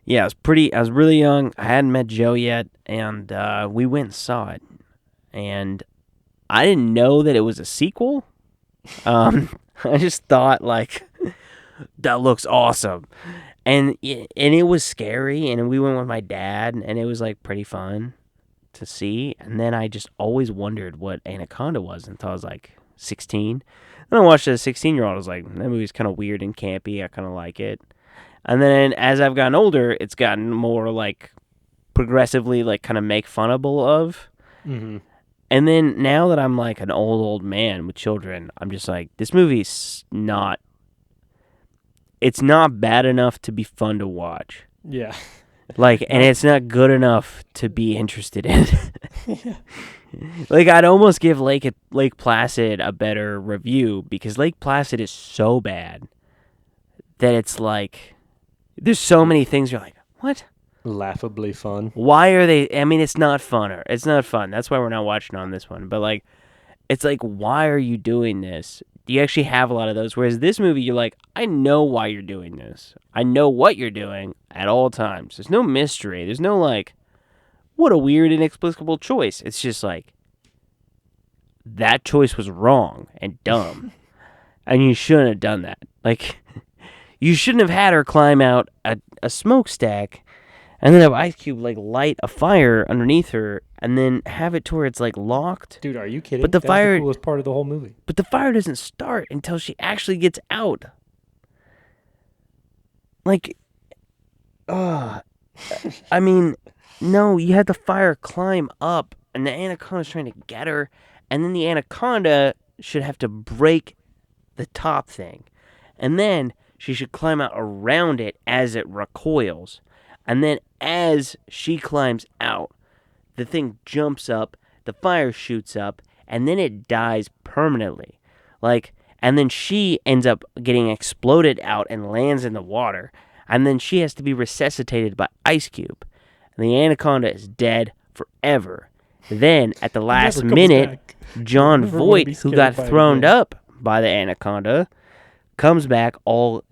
[SPEAKER 2] Yeah, I was really young. I hadn't met Joe yet, and we went and saw it. And I didn't know that it was a sequel. I just thought, like, that looks awesome. And it was scary, and we went with my dad, and it was, like, pretty fun to see. And then I just always wondered what Anaconda was until I was, like, 16. And I watched it as a 16-year-old. I was like, that movie's kind of weird and campy. I kind of like it. And then as I've gotten older, it's gotten more, like, progressively, like, kind of make funnable of.
[SPEAKER 1] Mm-hmm.
[SPEAKER 2] And then now that I'm, like, an old man with children, I'm just like, this movie's not... It's not bad enough to be fun to watch.
[SPEAKER 1] Yeah.
[SPEAKER 2] Like, and it's not good enough to be interested in. Yeah. Like, I'd almost give Lake Placid a better review, because Lake Placid is so bad that it's like, there's so many things you're like, what?
[SPEAKER 1] Laughably fun.
[SPEAKER 2] Why are they... I mean, it's not funner. It's not fun. That's why we're not watching on this one. But, like, it's like, why are you doing this? You actually have a lot of those. Whereas this movie, you're like, I know why you're doing this. I know what you're doing at all times. There's no mystery. There's no like, what a weird, inexplicable choice. It's just like, that choice was wrong and dumb. And you shouldn't have done that. Like, you shouldn't have had her climb out a smokestack and then have Ice Cube like light a fire underneath her and then have it to where it's like locked.
[SPEAKER 1] Dude, are you kidding?
[SPEAKER 2] But the
[SPEAKER 1] That's
[SPEAKER 2] fire,
[SPEAKER 1] the coolest part of the whole movie.
[SPEAKER 2] But the fire doesn't start until she actually gets out. Like, I mean, no, you had the fire climb up and the Anaconda's trying to get her, and then the Anaconda should have to break the top thing. And then she should climb out around it as it recoils. And then as she climbs out, the thing jumps up, the fire shoots up, and then it dies permanently. Like, and then she ends up getting exploded out and lands in the water. And then she has to be resuscitated by Ice Cube. And the Anaconda is dead forever. Then, at the last minute, John Voight, who got thrown up by the Anaconda, comes back all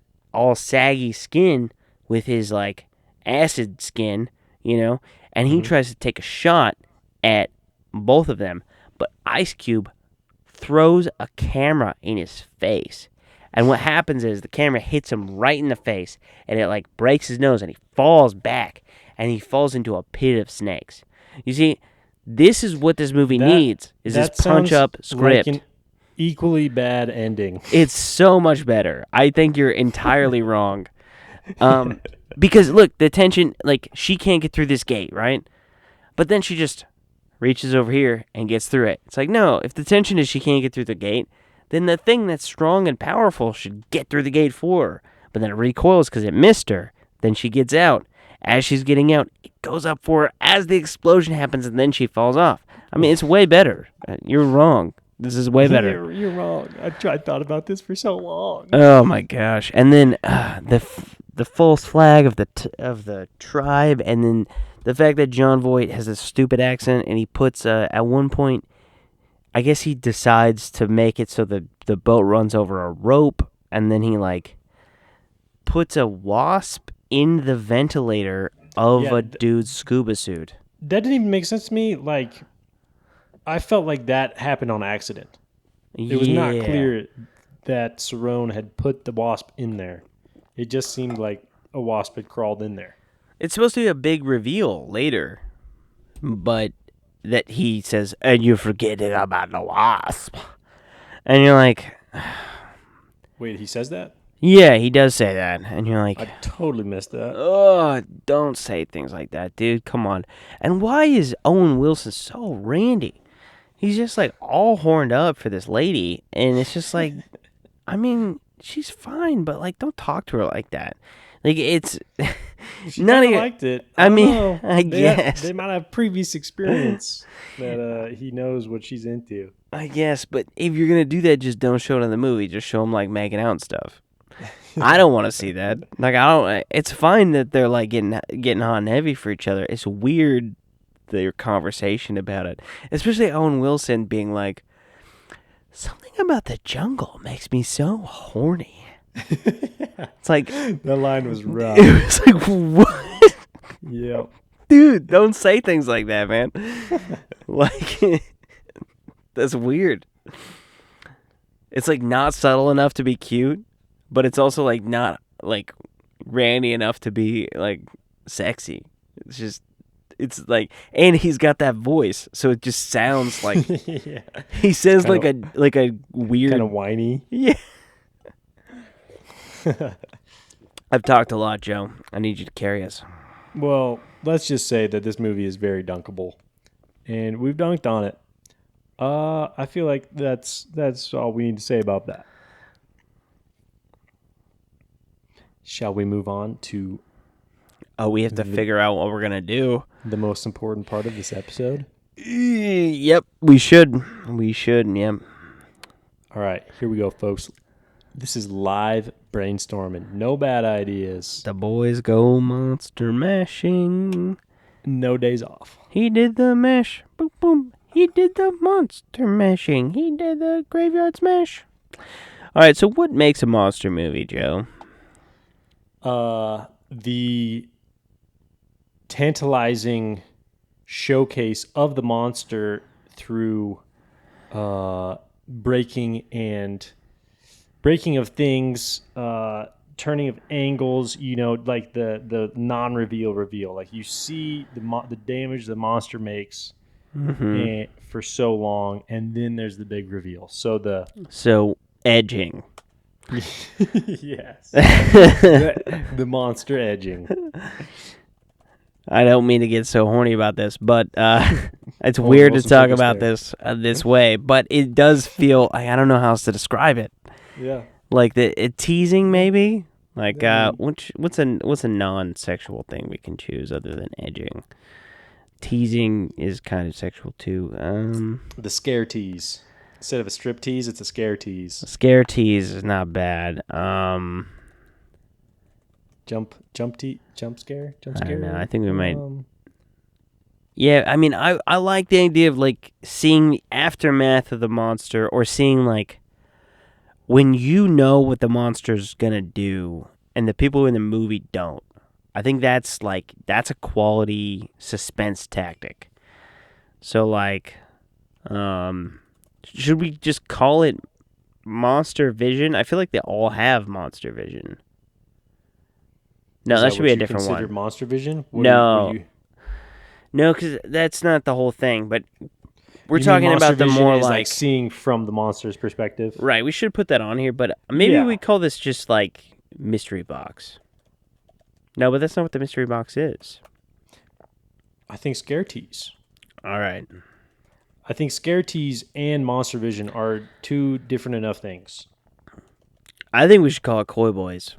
[SPEAKER 2] saggy skin with his like acid skin, and he tries to take a shot at both of them, but Ice Cube throws a camera in his face, and what happens is the camera hits him right in the face, and it like breaks his nose, and he falls back, and he falls into a pit of snakes. You see, this is what this movie needs: is this punch-up script.
[SPEAKER 1] Like an equally bad ending.
[SPEAKER 2] It's so much better. I think you're entirely wrong. Because, look, the tension, like, she can't get through this gate, right? But then she just reaches over here and gets through it. It's like, no, if the tension is she can't get through the gate, then the thing that's strong and powerful should get through the gate for her. But then it recoils because it missed her. Then she gets out. As she's getting out, it goes up for her as the explosion happens, and then she falls off. I mean, it's way better. You're wrong. This is way better.
[SPEAKER 1] You're wrong. I thought about this for so long.
[SPEAKER 2] Oh my gosh! And then the false flag of the tribe, and then the fact that John Voight has a stupid accent, and he puts at one point, I guess he decides to make it so the boat runs over a rope, and then he like puts a wasp in the ventilator of a dude's scuba suit.
[SPEAKER 1] That didn't even make sense to me. Like, I felt like that happened on accident. It was not clear that Cerrone had put the wasp in there. It just seemed like a wasp had crawled in there.
[SPEAKER 2] It's supposed to be a big reveal later, but that he says, and you're forgetting about the wasp. And you're like...
[SPEAKER 1] Wait, he says that?
[SPEAKER 2] Yeah, he does say that. And you're like...
[SPEAKER 1] I totally missed that.
[SPEAKER 2] Oh, don't say things like that, dude. Come on. And why is Owen Wilson so randy? He's just like all horned up for this lady. And it's just like, I mean, she's fine, but like, don't talk to her like that. Like, it's...
[SPEAKER 1] She kind of liked it.
[SPEAKER 2] I guess.
[SPEAKER 1] They might have previous experience that he knows what she's into.
[SPEAKER 2] I guess, but if you're going to do that, just don't show it in the movie. Just show them like making out and stuff. I don't want to see that. Like, I don't. It's fine that they're like getting hot and heavy for each other. It's weird their conversation about it, especially Owen Wilson being like, something about the jungle makes me so horny. It's like
[SPEAKER 1] that line was rough.
[SPEAKER 2] It was like, what?
[SPEAKER 1] Yep.
[SPEAKER 2] Dude, don't say things like that, man. Like, that's weird. It's like not subtle enough to be cute, but it's also like not like randy enough to be like sexy. It's just, it's like, and he's got that voice, so it just sounds like
[SPEAKER 1] yeah.
[SPEAKER 2] He says like a weird,
[SPEAKER 1] kind of whiny.
[SPEAKER 2] Yeah. I've talked a lot, Joe. I need you to carry us.
[SPEAKER 1] Well, let's just say that this movie is very dunkable, and we've dunked on it. I feel like that's all we need to say about that. Shall we move on to?
[SPEAKER 2] Oh, we have to figure out what we're gonna do.
[SPEAKER 1] The most important part of this episode.
[SPEAKER 2] Yep, we should. We should. Yep.
[SPEAKER 1] All right, here we go, folks. This is live brainstorming. No bad ideas.
[SPEAKER 2] The boys go monster mashing.
[SPEAKER 1] No days off.
[SPEAKER 2] He did the mash. Boom, boom. He did the monster mashing. He did the graveyard smash. All right, so what makes a monster movie, Joe?
[SPEAKER 1] The tantalizing showcase of the monster through breaking of things, turning of angles. Like the non-reveal reveal. Like you see the damage the monster makes
[SPEAKER 2] Mm-hmm.
[SPEAKER 1] and for so long, and then there's the big reveal. So
[SPEAKER 2] So edging.
[SPEAKER 1] yes, the monster edging.
[SPEAKER 2] I don't mean to get so horny about this, but it's
[SPEAKER 1] Only
[SPEAKER 2] weird to
[SPEAKER 1] Wilson
[SPEAKER 2] talk
[SPEAKER 1] took us
[SPEAKER 2] about
[SPEAKER 1] there.
[SPEAKER 2] this way. But it does feel I don't know how else to describe it.
[SPEAKER 1] Yeah,
[SPEAKER 2] Like teasing, maybe. Like
[SPEAKER 1] I mean
[SPEAKER 2] what's a non-sexual thing we can choose other than edging? Teasing is kind of sexual too.
[SPEAKER 1] the scare tease. Instead of a strip tease, it's a scare tease.
[SPEAKER 2] Scare tease is not bad.
[SPEAKER 1] Jump scare, jump
[SPEAKER 2] I don't know. I
[SPEAKER 1] scare.
[SPEAKER 2] think we might. Yeah, I mean, I like the idea of like seeing the aftermath of the monster, or seeing like when you know what the monster's gonna do, and the people in the movie don't. I think that's a quality suspense tactic. So like, should we just call it Monster Vision? I feel like they all have Monster Vision. No,
[SPEAKER 1] Is
[SPEAKER 2] that
[SPEAKER 1] that
[SPEAKER 2] should be
[SPEAKER 1] what
[SPEAKER 2] a
[SPEAKER 1] you
[SPEAKER 2] different
[SPEAKER 1] consider
[SPEAKER 2] one.
[SPEAKER 1] monster vision? What do
[SPEAKER 2] No,
[SPEAKER 1] you?
[SPEAKER 2] no, because that's not the whole thing. But we're
[SPEAKER 1] You mean
[SPEAKER 2] talking
[SPEAKER 1] monster
[SPEAKER 2] about the
[SPEAKER 1] vision
[SPEAKER 2] more
[SPEAKER 1] is
[SPEAKER 2] like
[SPEAKER 1] seeing from the monster's perspective?
[SPEAKER 2] right. We should put that on here, but maybe we
[SPEAKER 1] Yeah,
[SPEAKER 2] call this just like mystery box. No, but that's not what the mystery box is.
[SPEAKER 1] I think scare tease.
[SPEAKER 2] All right.
[SPEAKER 1] I think scare tease and monster vision are two different enough things.
[SPEAKER 2] I think we should call it Coy Boys.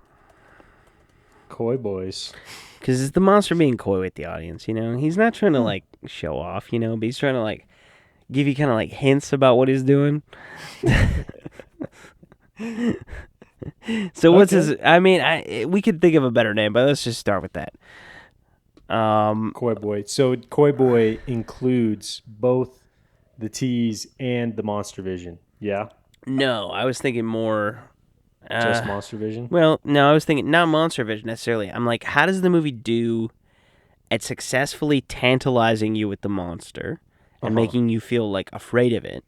[SPEAKER 1] Coy boys.
[SPEAKER 2] Because it's the monster being coy with the audience, you know? He's not trying to, like, show off, you know? But he's trying to, like, give you kind of, like, hints about what he's doing. So what's his... I mean, we could think of a better name, but let's just start with that.
[SPEAKER 1] Coy boy. So coy boy includes both the tease and the monster vision. Yeah,
[SPEAKER 2] No, I was thinking more...
[SPEAKER 1] just monster vision.
[SPEAKER 2] Well, no, I was thinking not Monster Vision necessarily. I'm like, how does the movie do at successfully tantalizing you with the monster and making you feel like afraid of it,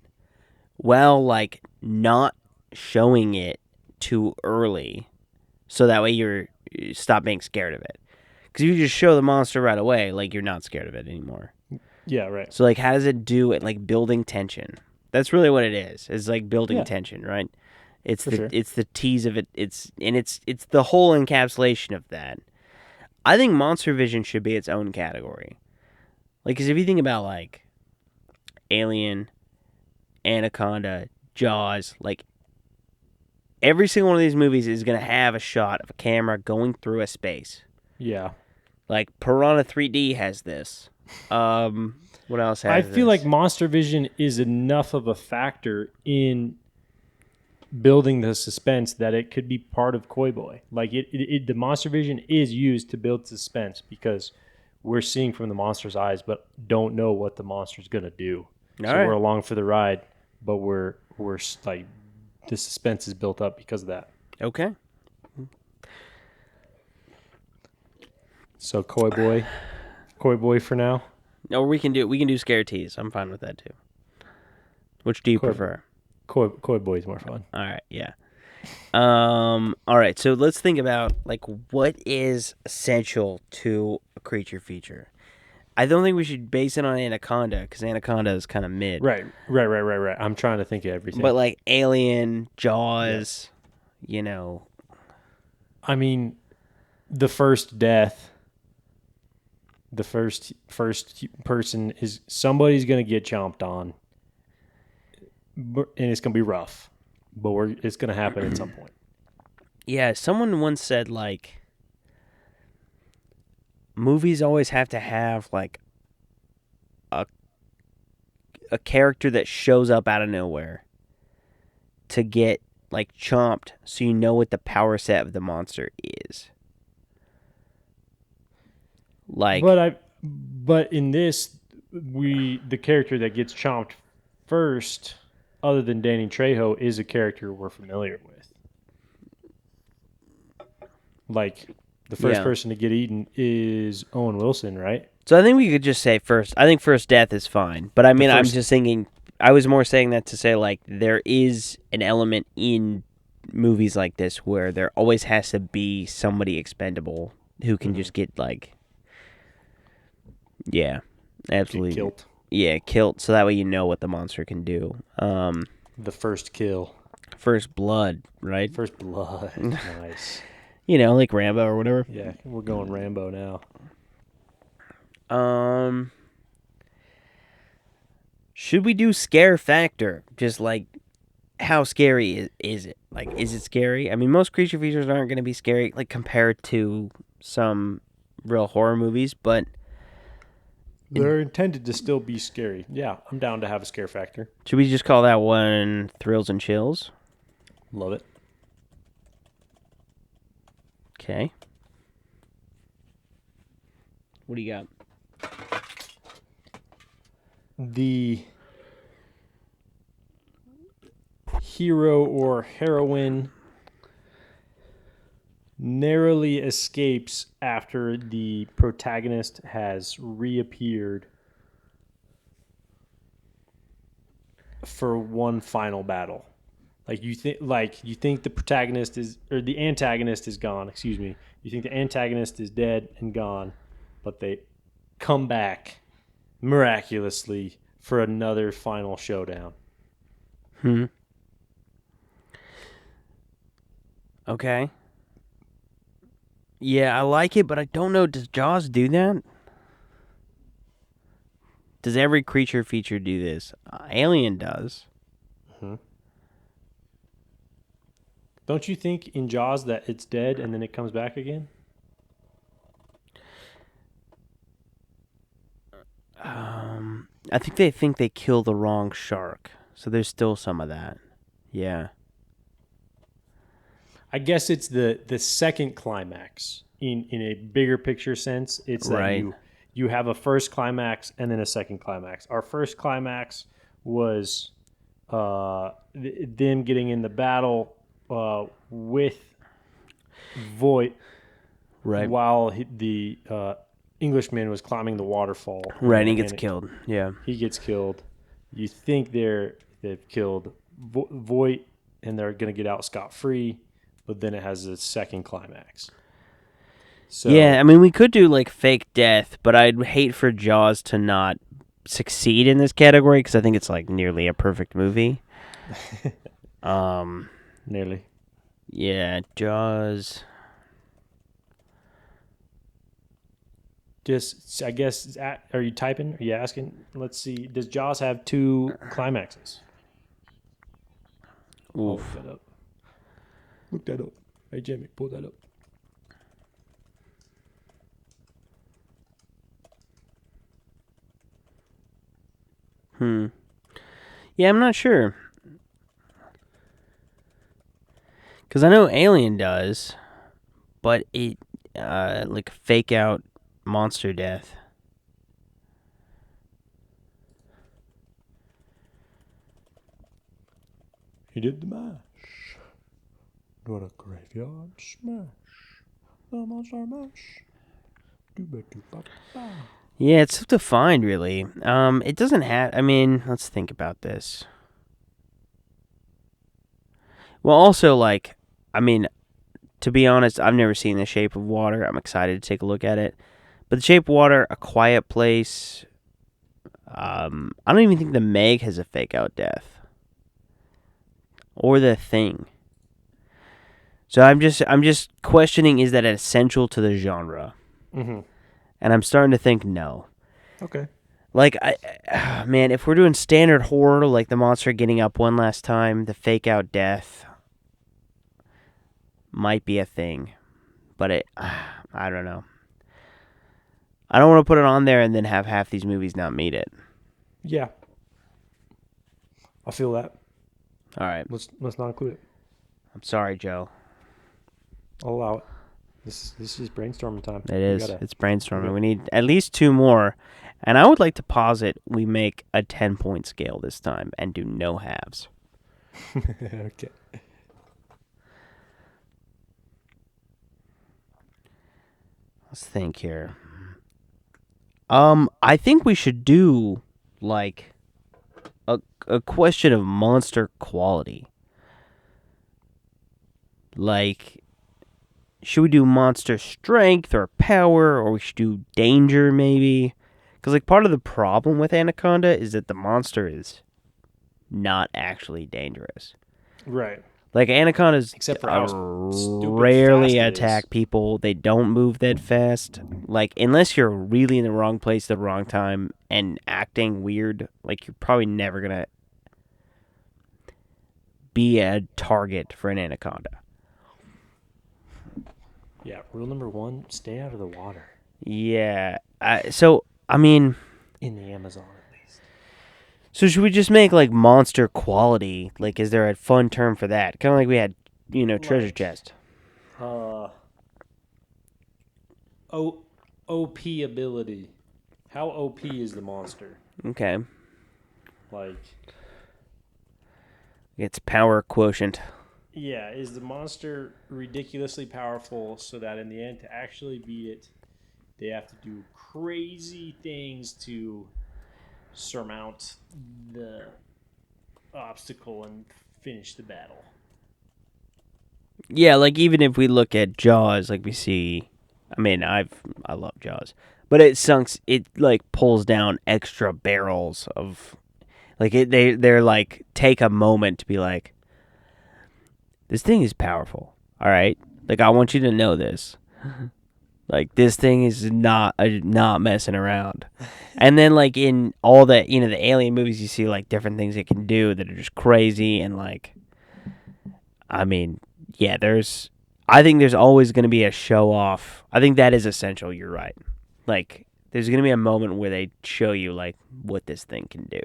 [SPEAKER 2] while like not showing it too early, so that way you stop being scared of it. Because if you just show the monster right away, like you're not scared of it anymore.
[SPEAKER 1] Yeah, right.
[SPEAKER 2] So like, how does it do it? Like building tension. That's really what it is. It's like building
[SPEAKER 1] Yeah,
[SPEAKER 2] tension, right? It's
[SPEAKER 1] for
[SPEAKER 2] the
[SPEAKER 1] sure.
[SPEAKER 2] it's the tease of it. It's the whole encapsulation of that. I think Monster Vision should be its own category. Like, because if you think about like Alien, Anaconda, Jaws, like every single one of these movies is gonna have a shot of a camera going through a space.
[SPEAKER 1] Yeah.
[SPEAKER 2] Like Piranha 3D has this. What else has
[SPEAKER 1] I
[SPEAKER 2] this?
[SPEAKER 1] feel like monster vision is enough of a factor in building the suspense that it could be part of Koi Boy. Like the monster vision is used to build suspense because we're seeing from the monster's eyes, but don't know what the monster's gonna do.
[SPEAKER 2] All
[SPEAKER 1] So
[SPEAKER 2] right.
[SPEAKER 1] we're along for the ride, but we're like the suspense is built up because of that.
[SPEAKER 2] Okay.
[SPEAKER 1] So Koi Boy for now.
[SPEAKER 2] Or we can do scare tease. I'm fine with that too. Which do you
[SPEAKER 1] Koi,
[SPEAKER 2] prefer?
[SPEAKER 1] Koi Boy is more fun.
[SPEAKER 2] All right, yeah. All right. So let's think about like what is essential to a creature feature. I don't think we should base it on Anaconda because Anaconda is kind of mid.
[SPEAKER 1] Right. I'm trying to think of everything.
[SPEAKER 2] But like Alien, Jaws, you know.
[SPEAKER 1] I mean, the first death, the first person is somebody's gonna get chomped on, and it's gonna be rough, but it's gonna happen at some point.
[SPEAKER 2] Yeah, someone once said like movies always have to have like a character that shows up out of nowhere to get like chomped so you know what the power set of the monster is. Like
[SPEAKER 1] But in this, the character that gets chomped first other than Danny Trejo, is a character we're familiar with. Like, the first person to get eaten is Owen Wilson, right?
[SPEAKER 2] So I think we could just say first. I think first death is fine. But I mean, I'm just thinking, I was more saying that to say, like, there is an element in movies like this where there always has to be somebody expendable who can just get, like, yeah, absolutely.
[SPEAKER 1] Get killed.
[SPEAKER 2] Yeah, killed. So that way you know what the monster can do.
[SPEAKER 1] The first kill.
[SPEAKER 2] First blood, right?
[SPEAKER 1] First blood. Nice.
[SPEAKER 2] You know, like Rambo or whatever.
[SPEAKER 1] Yeah, we're going Rambo now.
[SPEAKER 2] Should we do scare factor? Just like, how scary is it? Like, is it scary? I mean, most creature features aren't going to be scary, like, compared to some real horror movies, but
[SPEAKER 1] they're intended to still be scary. Yeah, I'm down to have a scare factor.
[SPEAKER 2] Should we just call that one thrills and chills?
[SPEAKER 1] Love it.
[SPEAKER 2] Okay. What do you got?
[SPEAKER 1] The hero or heroine narrowly escapes after the protagonist has reappeared for one final battle. You think the protagonist is, or the antagonist is gone, excuse me. You think the antagonist is dead and gone, but they come back miraculously for another final showdown.
[SPEAKER 2] Okay. Yeah, I like it, but I don't know. Does Jaws do that? Does every creature feature do this? Alien does.
[SPEAKER 1] Don't you think in Jaws that it's dead and then it comes back again?
[SPEAKER 2] I think they kill the wrong shark, so there's still some of that. Yeah.
[SPEAKER 1] I guess it's the second climax in a bigger picture sense. It's that you have a first climax and then a second climax. Our first climax was them getting in the battle with Voight,
[SPEAKER 2] right,
[SPEAKER 1] while the Englishman was climbing the waterfall.
[SPEAKER 2] Right, and he gets killed. Yeah,
[SPEAKER 1] he gets killed. You think they've killed Voight and they're going to get out scot-free, but then it has a second climax. So,
[SPEAKER 2] yeah, I mean, we could do like fake death, but I'd hate for Jaws to not succeed in this category because I think it's like nearly a perfect movie.
[SPEAKER 1] Nearly.
[SPEAKER 2] Yeah, Jaws.
[SPEAKER 1] Just, I guess, are you typing? Are you asking? Let's see. Does Jaws have 2 climaxes?
[SPEAKER 2] Oof.
[SPEAKER 1] Look that up. Look that up. Hey, Jimmy, pull that up.
[SPEAKER 2] Yeah, I'm not sure. Because I know Alien does, but it, like, fake out monster death.
[SPEAKER 1] He did the mash. What a graveyard smash. The monster mash.
[SPEAKER 2] Yeah, it's tough to find, really. It doesn't have... I mean, let's think about this. Well, also, like, I mean, to be honest, I've never seen The Shape of Water. I'm excited to take a look at it. But The Shape of Water, A Quiet Place... I don't even think The Meg has a fake-out death. Or The Thing. So I'm just questioning, is that essential to the genre?
[SPEAKER 1] Mm-hmm.
[SPEAKER 2] And I'm starting to think no.
[SPEAKER 1] Okay.
[SPEAKER 2] Like, man, if we're doing standard horror, like the monster getting up one last time, the fake out death might be a thing. But I don't know. I don't want to put it on there and then have half these movies not meet it.
[SPEAKER 1] Yeah. I feel that.
[SPEAKER 2] All right.
[SPEAKER 1] Let's not include it.
[SPEAKER 2] I'm sorry, Joe.
[SPEAKER 1] I'll allow it. This is brainstorming time.
[SPEAKER 2] It is. It's brainstorming. We need at least 2 more. And I would like to posit we make a 10-point scale this time and do no halves.
[SPEAKER 1] Okay.
[SPEAKER 2] Let's think here. I think we should do like a question of monster quality. Like, should we do monster strength or power, or we should do danger maybe? Because like part of the problem with Anaconda is that the monster is not actually dangerous.
[SPEAKER 1] Right.
[SPEAKER 2] Like anacondas
[SPEAKER 1] Except for how stupid
[SPEAKER 2] rarely
[SPEAKER 1] fast it is.
[SPEAKER 2] attack people. They don't move that fast. Like unless you're really in the wrong place at the wrong time and acting weird, like you're probably never gonna be a target for an anaconda.
[SPEAKER 1] Yeah. Rule number 1: stay out of the water.
[SPEAKER 2] Yeah. So I mean,
[SPEAKER 1] In the Amazon, at least.
[SPEAKER 2] so should we just make like monster quality? Like, is there a fun term for that? Kind of like we had, treasure
[SPEAKER 1] Like,
[SPEAKER 2] chest.
[SPEAKER 1] O OP ability. How OP is the monster?
[SPEAKER 2] Okay.
[SPEAKER 1] Like,
[SPEAKER 2] It's power quotient.
[SPEAKER 1] yeah, is the monster ridiculously powerful so that in the end, to actually beat it, they have to do crazy things to surmount the obstacle and finish the battle?
[SPEAKER 2] Yeah, like even if we look at Jaws, like we see, I mean, I love Jaws, but it like pulls down extra barrels of, like they're like take a moment to be like, this thing is powerful, all right, like I want you to know this, like this thing is not messing around, and then like in all the the alien movies you see like different things it can do that are just crazy and like, I mean, yeah, I think there's always going to be a show off. I think that is essential. You're right. Like, there's going to be a moment where they show you, like, what this thing can do.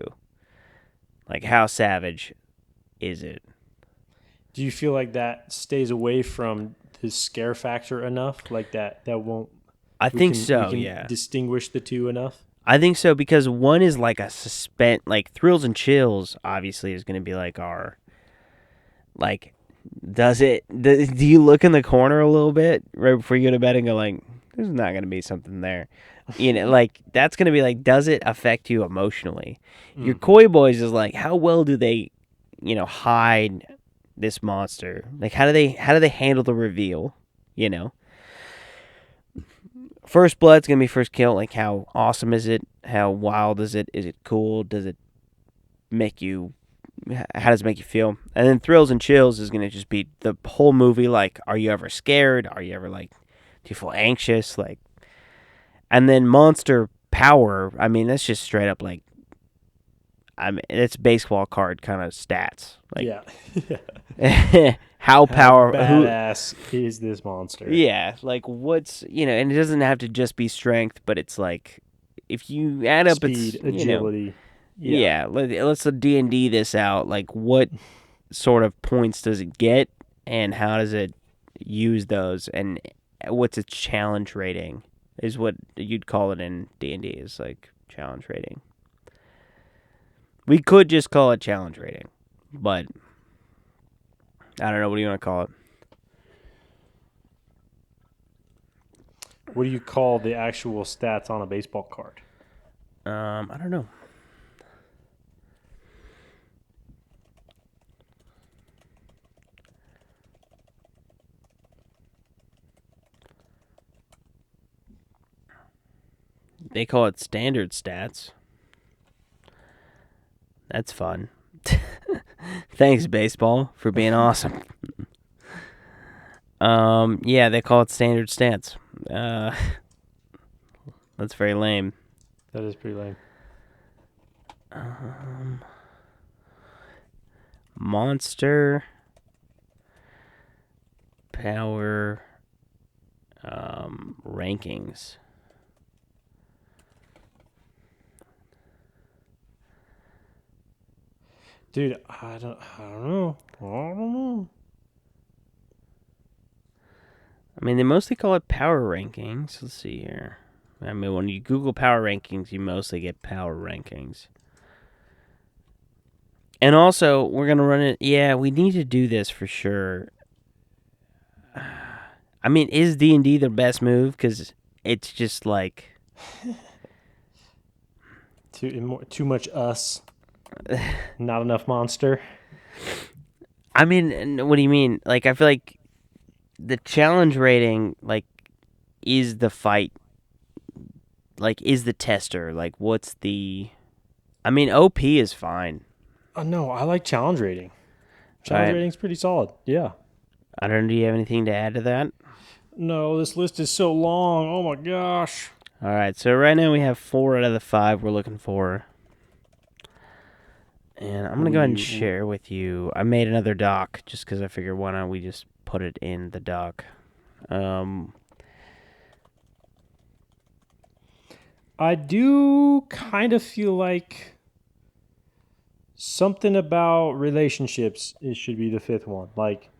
[SPEAKER 2] Like, how savage is it?
[SPEAKER 1] Do you feel like that stays away from the scare factor enough? Like that won't
[SPEAKER 2] I
[SPEAKER 1] we
[SPEAKER 2] think
[SPEAKER 1] can we
[SPEAKER 2] so,
[SPEAKER 1] can
[SPEAKER 2] yeah.
[SPEAKER 1] distinguish the two enough?
[SPEAKER 2] I think so because one is like a suspense, like, thrills and chills, obviously, is going to be like our, like, do you look in the corner a little bit right before you go to bed and go, like, there's not going to be something there? Like, that's going to be like, does it affect you emotionally? Your Koi Boys is like, how well do they, hide this monster? Like, how do they handle the reveal? You know, First Blood's gonna be first kill. Like, how awesome is it? How wild is it? Is it cool? Does it make you? How does it make you feel? And then Thrills and Chills is gonna just be the whole movie. Like, are you ever scared? Are you ever like, do you feel anxious? Like, and then Monster Power. I mean, that's just straight up like, I mean, it's baseball card kind of stats. Like,
[SPEAKER 1] Yeah.
[SPEAKER 2] how
[SPEAKER 1] How
[SPEAKER 2] power who
[SPEAKER 1] badass is this monster?
[SPEAKER 2] yeah, like what's and it doesn't have to just be strength, but it's like if you add up
[SPEAKER 1] Speed,
[SPEAKER 2] its
[SPEAKER 1] agility.
[SPEAKER 2] yeah, let's D&D this out. Like, what sort of points does it get, and how does it use those, and what's its challenge rating? Is what you'd call it in D&D, is like challenge rating. We could just call it challenge rating, but I don't know. What do you want to call it?
[SPEAKER 1] What do you call the actual stats on a baseball card?
[SPEAKER 2] I don't know. They call it standard stats. That's fun. Thanks, baseball, for being awesome. Yeah, they call it standard stats. That's very lame.
[SPEAKER 1] That is pretty lame.
[SPEAKER 2] Monster power rankings.
[SPEAKER 1] Dude, I don't know. I don't know.
[SPEAKER 2] I mean, they mostly call it power rankings. Let's see here. I mean, when you Google power rankings, you mostly get power rankings. And also, we're gonna run it. Yeah, we need to do this for sure. I mean, is D&D the best move? Because it's just like,
[SPEAKER 1] Too much us, not enough monster.
[SPEAKER 2] I mean, what do you mean? Like, I feel like the challenge rating, like, is the fight, like, is the tester. Like, what's the? I mean, OP is fine.
[SPEAKER 1] No, I like challenge rating.
[SPEAKER 2] All
[SPEAKER 1] Challenge
[SPEAKER 2] right.
[SPEAKER 1] rating's pretty solid. Yeah.
[SPEAKER 2] I don't know. Do you have anything to add to that?
[SPEAKER 1] No, this list is so long. Oh my gosh.
[SPEAKER 2] All right. So right now we have 4 out of the 5 we're looking for. And I'm gonna go ahead and share with you. I made another doc just because I figured why not we just put it in the doc.
[SPEAKER 1] I do kind of feel like something about relationships should be the fifth one. Like,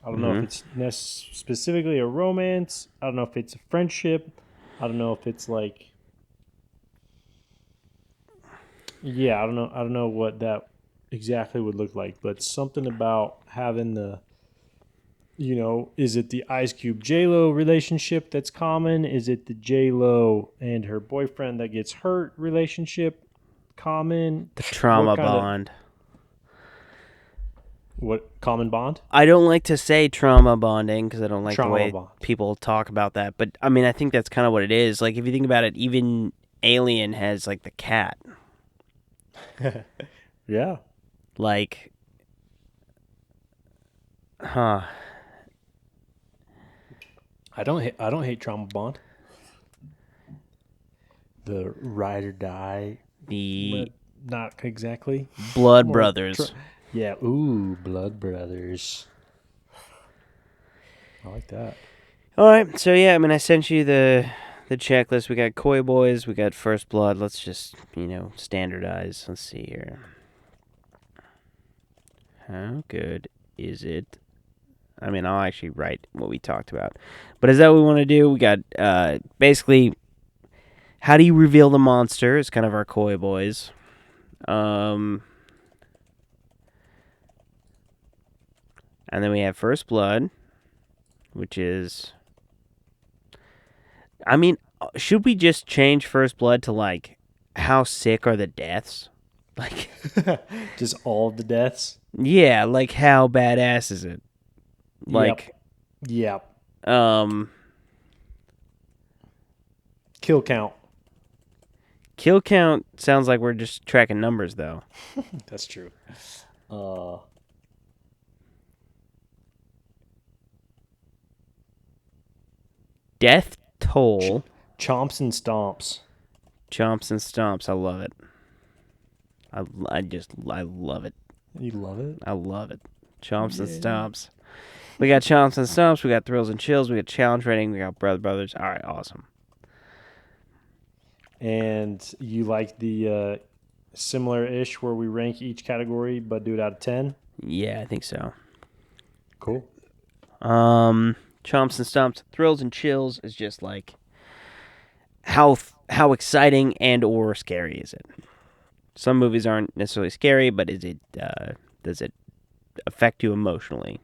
[SPEAKER 1] I don't know if it's specifically a romance. I don't know if it's a friendship. I don't know if it's like, yeah, I don't know what that exactly would look like, but something about having the, is it the Ice Cube J-Lo relationship that's common? Is it the J-Lo and her boyfriend that gets hurt relationship common?
[SPEAKER 2] The trauma bond.
[SPEAKER 1] What common bond?
[SPEAKER 2] I don't like to say trauma bonding because I don't like
[SPEAKER 1] Trauma
[SPEAKER 2] the way
[SPEAKER 1] bond.
[SPEAKER 2] people talk about that. But I mean, I think that's kind of what it is. Like, if you think about it, even Alien has like the cat.
[SPEAKER 1] Yeah.
[SPEAKER 2] Like, huh?
[SPEAKER 1] I don't hate trauma bond. The ride or die.
[SPEAKER 2] The
[SPEAKER 1] Not exactly.
[SPEAKER 2] Blood
[SPEAKER 1] More
[SPEAKER 2] Brothers.
[SPEAKER 1] Yeah. Ooh, Blood Brothers. I like that.
[SPEAKER 2] All right. So yeah, I mean, I sent you the checklist. We got Koi Boys. We got First Blood. Let's just standardize. Let's see here. How good is it? I mean, I'll actually write what we talked about. But is that what we want to do? We got basically, how do you reveal the monster? Is kind of our Koi Boys. And then we have First Blood, which is, I mean, should we just change First Blood to like, how sick are the deaths? Like,
[SPEAKER 1] just all of the deaths.
[SPEAKER 2] Yeah, like how badass is it? Like,
[SPEAKER 1] yep. Kill count.
[SPEAKER 2] Kill count sounds like we're just tracking numbers, though.
[SPEAKER 1] That's true.
[SPEAKER 2] Death toll.
[SPEAKER 1] Chomps and stomps.
[SPEAKER 2] Chomps and stomps. I love it. I love it.
[SPEAKER 1] You love it?
[SPEAKER 2] I love it. Chomps and stomps. We got chomps and stomps. We got thrills and chills. We got challenge rating. We got Brother Brothers. All right, awesome.
[SPEAKER 1] And you like the similar-ish where we rank each category but do it out of 10?
[SPEAKER 2] Yeah, I think so.
[SPEAKER 1] Cool.
[SPEAKER 2] Chomps and stomps. Thrills and chills is just like how exciting and or scary is it? Some movies aren't necessarily scary, but is it does it affect you emotionally?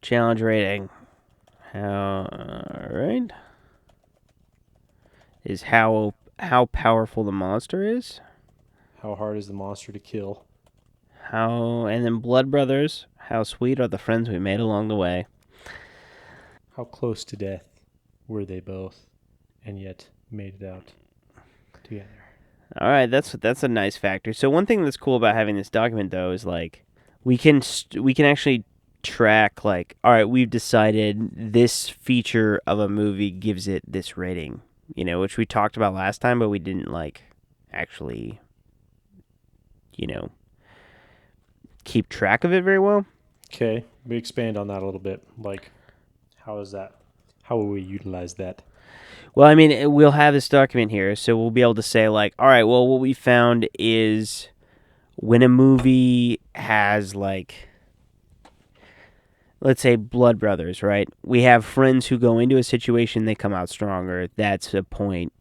[SPEAKER 2] Challenge rating. All right. Is how powerful the monster is.
[SPEAKER 1] How hard is the monster to kill?
[SPEAKER 2] And then Blood Brothers. How sweet are the friends we made along the way?
[SPEAKER 1] How close to death were they both, and yet made it out together?
[SPEAKER 2] All right, that's a nice factor. So one thing that's cool about having this document, though, is like we can actually track, like, all right, we've decided this feature of a movie gives it this rating, which we talked about last time, but we didn't like actually, keep track of it very well.
[SPEAKER 1] Okay, we expand on that a little bit. Like, how is that? How will we utilize that?
[SPEAKER 2] Well, I mean, we'll have this document here, so we'll be able to say, like, all right, well, what we found is when a movie has, like, let's say Blood Brothers, right? We have friends who go into a situation, they come out stronger. That's a point.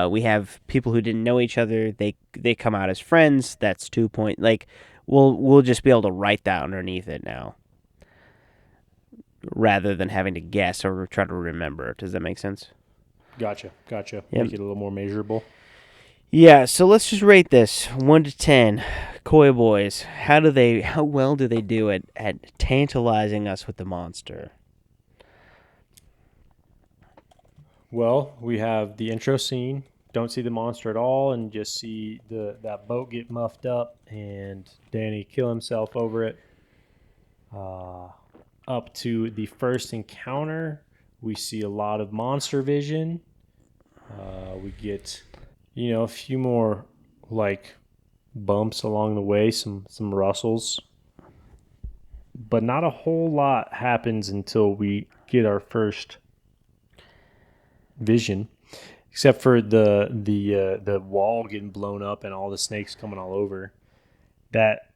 [SPEAKER 2] We have people who didn't know each other, they come out as friends. That's 2 point. Like, We'll just be able to write that underneath it now, rather than having to guess or try to remember. Does that make sense?
[SPEAKER 1] Gotcha.
[SPEAKER 2] Yep.
[SPEAKER 1] Make it a little more measurable.
[SPEAKER 2] Yeah, so let's just rate this 1 to 10. Koi boys, how well do they do it at tantalizing us with the monster?
[SPEAKER 1] Well, we have the intro scene. Don't see the monster at all, and just see that boat get muffed up, and Danny kill himself over it. Up to the first encounter, we see a lot of monster vision. We get, a few more like bumps along the way, some rustles, but not a whole lot happens until we get our first vision, except for the wall getting blown up and all the snakes coming all over. That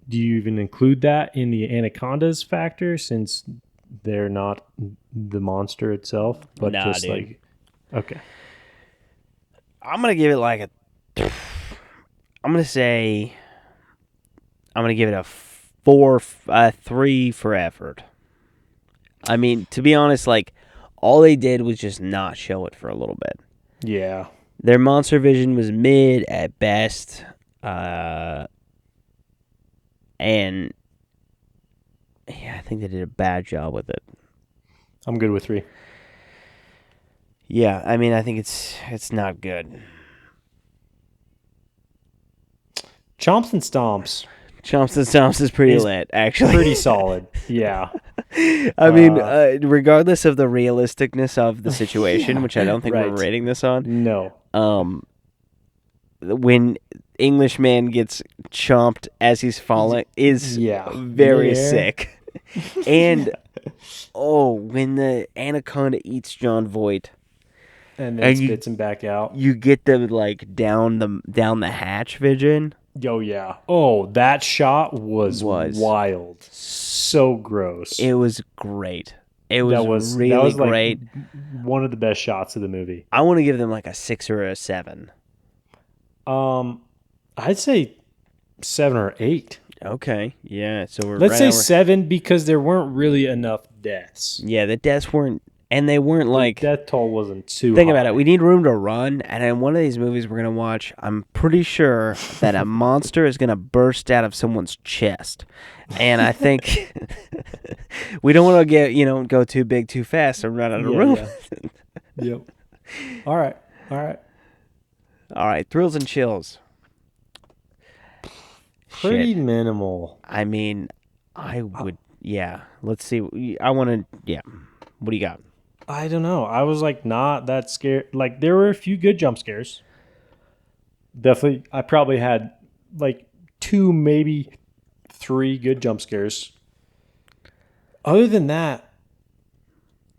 [SPEAKER 1] Do you even include that in the anacondas factor, since they're not the monster itself, but
[SPEAKER 2] Nah,
[SPEAKER 1] just
[SPEAKER 2] dude.
[SPEAKER 1] like okay,
[SPEAKER 2] I'm gonna give it like a. I'm gonna say. I'm gonna give it a 3 for effort. I mean, to be honest, like all they did was just not show it for a little bit.
[SPEAKER 1] yeah,
[SPEAKER 2] Their monster vision was mid at best, and yeah, I think they did a bad job with it.
[SPEAKER 1] I'm good with 3.
[SPEAKER 2] Yeah, I mean, I think it's not good.
[SPEAKER 1] Chomps and Stomps,
[SPEAKER 2] Chomps and Stomps is pretty lit, actually.
[SPEAKER 1] pretty solid. Yeah,
[SPEAKER 2] I mean, regardless of the realisticness of the situation,
[SPEAKER 1] Yeah,
[SPEAKER 2] which I don't think we're
[SPEAKER 1] right.
[SPEAKER 2] rating this on,
[SPEAKER 1] no,
[SPEAKER 2] when Englishman gets chomped as he's falling is
[SPEAKER 1] Yeah.
[SPEAKER 2] very
[SPEAKER 1] Yeah.
[SPEAKER 2] sick. And when the Anaconda eats John Voight,
[SPEAKER 1] and then
[SPEAKER 2] And you-
[SPEAKER 1] spits him back out.
[SPEAKER 2] you get the like down the hatch vision.
[SPEAKER 1] Oh yeah. Oh, that shot was
[SPEAKER 2] Was.
[SPEAKER 1] wild. So gross.
[SPEAKER 2] It was great. It was,
[SPEAKER 1] that was
[SPEAKER 2] really
[SPEAKER 1] like
[SPEAKER 2] great.
[SPEAKER 1] one of the best shots of the movie.
[SPEAKER 2] I want to give them like a 6 or a 7.
[SPEAKER 1] I'd say 7 or 8.
[SPEAKER 2] Okay, yeah. So we're
[SPEAKER 1] Let's
[SPEAKER 2] right
[SPEAKER 1] say
[SPEAKER 2] over-
[SPEAKER 1] 7 because there weren't really enough deaths.
[SPEAKER 2] Yeah, the deaths weren't, and they weren't like.
[SPEAKER 1] Death toll wasn't too
[SPEAKER 2] Think
[SPEAKER 1] high.
[SPEAKER 2] about it. We need room to run, and in one of these movies we're gonna watch, I'm pretty sure that a monster is gonna burst out of someone's chest, and I think we don't want to go too big too fast and run out of room.
[SPEAKER 1] Yep. All right.
[SPEAKER 2] All right, thrills and chills.
[SPEAKER 1] Pretty
[SPEAKER 2] Shit.
[SPEAKER 1] minimal.
[SPEAKER 2] I mean, I would. Yeah. Let's see. I want to. Yeah. What do you got?
[SPEAKER 1] I don't know. I was like not that scared. Like there were a few good jump scares. Definitely, I probably had like 2, maybe 3 good jump scares. Other than that,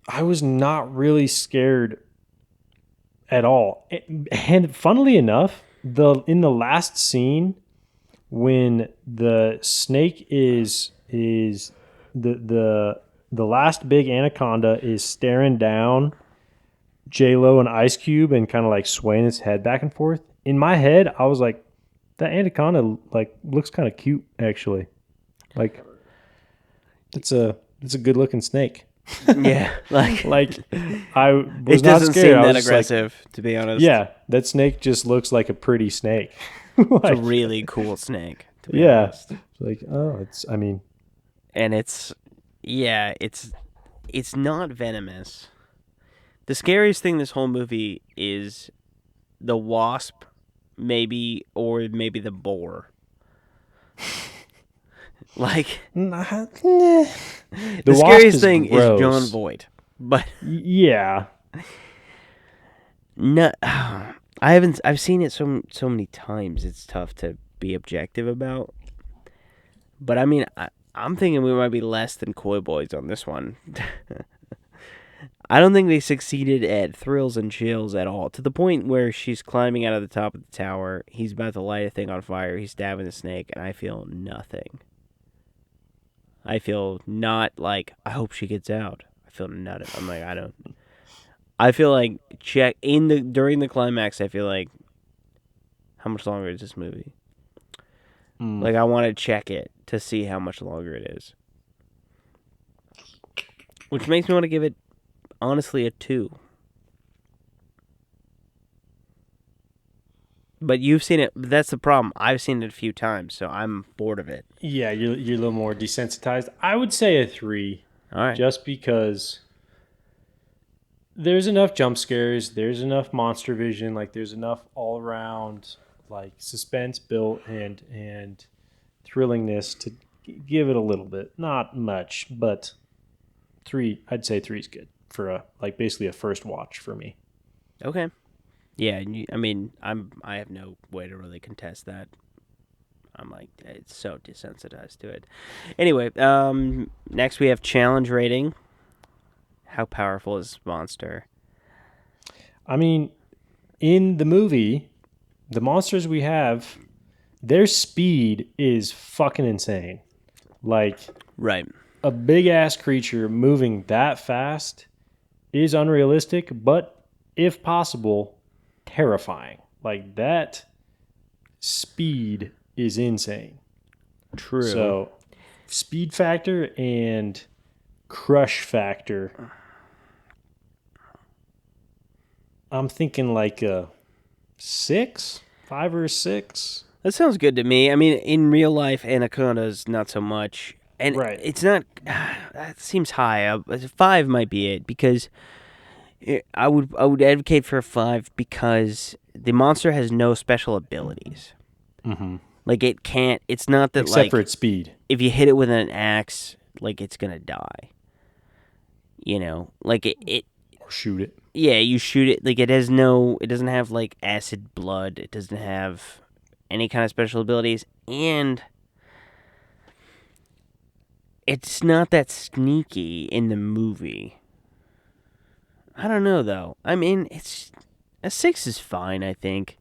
[SPEAKER 1] I was not really scared at all. And funnily enough, in the last scene when the snake is the last big anaconda is staring down J-Lo and Ice Cube and kind of like swaying his head back and forth. In my head, I was like, that anaconda like looks kind of cute actually. Like it's a good looking snake.
[SPEAKER 2] Yeah. Like
[SPEAKER 1] I was
[SPEAKER 2] it
[SPEAKER 1] not
[SPEAKER 2] doesn't
[SPEAKER 1] scared.
[SPEAKER 2] seem
[SPEAKER 1] I was
[SPEAKER 2] that
[SPEAKER 1] just
[SPEAKER 2] aggressive, to be honest.
[SPEAKER 1] Like, yeah, that snake just looks like a pretty snake.
[SPEAKER 2] It's a
[SPEAKER 1] Like,
[SPEAKER 2] really cool snake. To be
[SPEAKER 1] yeah.
[SPEAKER 2] honest.
[SPEAKER 1] Like, oh, I mean,
[SPEAKER 2] And it's not venomous. The scariest thing this whole movie is the wasp, maybe the boar. Like
[SPEAKER 1] the
[SPEAKER 2] the
[SPEAKER 1] wasp
[SPEAKER 2] scariest thing is
[SPEAKER 1] gross.
[SPEAKER 2] John Voight, but
[SPEAKER 1] Yeah,
[SPEAKER 2] no, I've seen it so many times. It's tough to be objective about. But I mean, I'm thinking we might be less than Coy Boys on this one. I don't think they succeeded at thrills and chills at all. To the point where she's climbing out of the top of the tower, he's about to light a thing on fire, he's stabbing the snake, and I feel nothing. I feel not like, I hope she gets out. I feel nothing. I'm like, I feel like during the climax, I feel like, how much longer is this movie?
[SPEAKER 1] Mm.
[SPEAKER 2] Like, I want to check it to see how much longer it is. Which makes me want to give it, honestly, a 2. But you've seen it. That's the problem. I've seen it a few times, so I'm bored of it.
[SPEAKER 1] Yeah, you're a little more desensitized. I would say a 3,
[SPEAKER 2] All right.
[SPEAKER 1] just because there's enough jump scares, there's enough monster vision, like there's enough all around like suspense built and thrillingness to give it a little bit. Not much, but 3. I'd say 3 is good for a like basically a first watch for me.
[SPEAKER 2] Okay. Yeah, I mean, I have no way to really contest that. I'm like, it's so desensitized to it. Anyway, next we have challenge rating. How powerful is this monster?
[SPEAKER 1] I mean, in the movie, the monsters we have, their speed is fucking insane. Like
[SPEAKER 2] Right.
[SPEAKER 1] a big ass creature moving that fast is unrealistic, but if possible, terrifying. Like that speed is insane.
[SPEAKER 2] True.
[SPEAKER 1] So, speed factor and crush factor. I'm thinking like a 6, 5 or 6.
[SPEAKER 2] That sounds good to me. I mean, in real life, Anaconda's not so much. And
[SPEAKER 1] Right.
[SPEAKER 2] it's not. That seems high. 5 might be it because I would advocate for a 5 because the monster has no special abilities.
[SPEAKER 1] Mm-hmm.
[SPEAKER 2] Like it can't. It's not that
[SPEAKER 1] Except
[SPEAKER 2] like
[SPEAKER 1] for its speed.
[SPEAKER 2] if you hit it with an axe, like it's gonna die. Like it.
[SPEAKER 1] Or shoot it.
[SPEAKER 2] Yeah, you shoot it. Like it has no. It doesn't have like acid blood. It doesn't have any kind of special abilities, and it's not that sneaky in the movie. I don't know though. I mean, it's a 6 is fine. I think.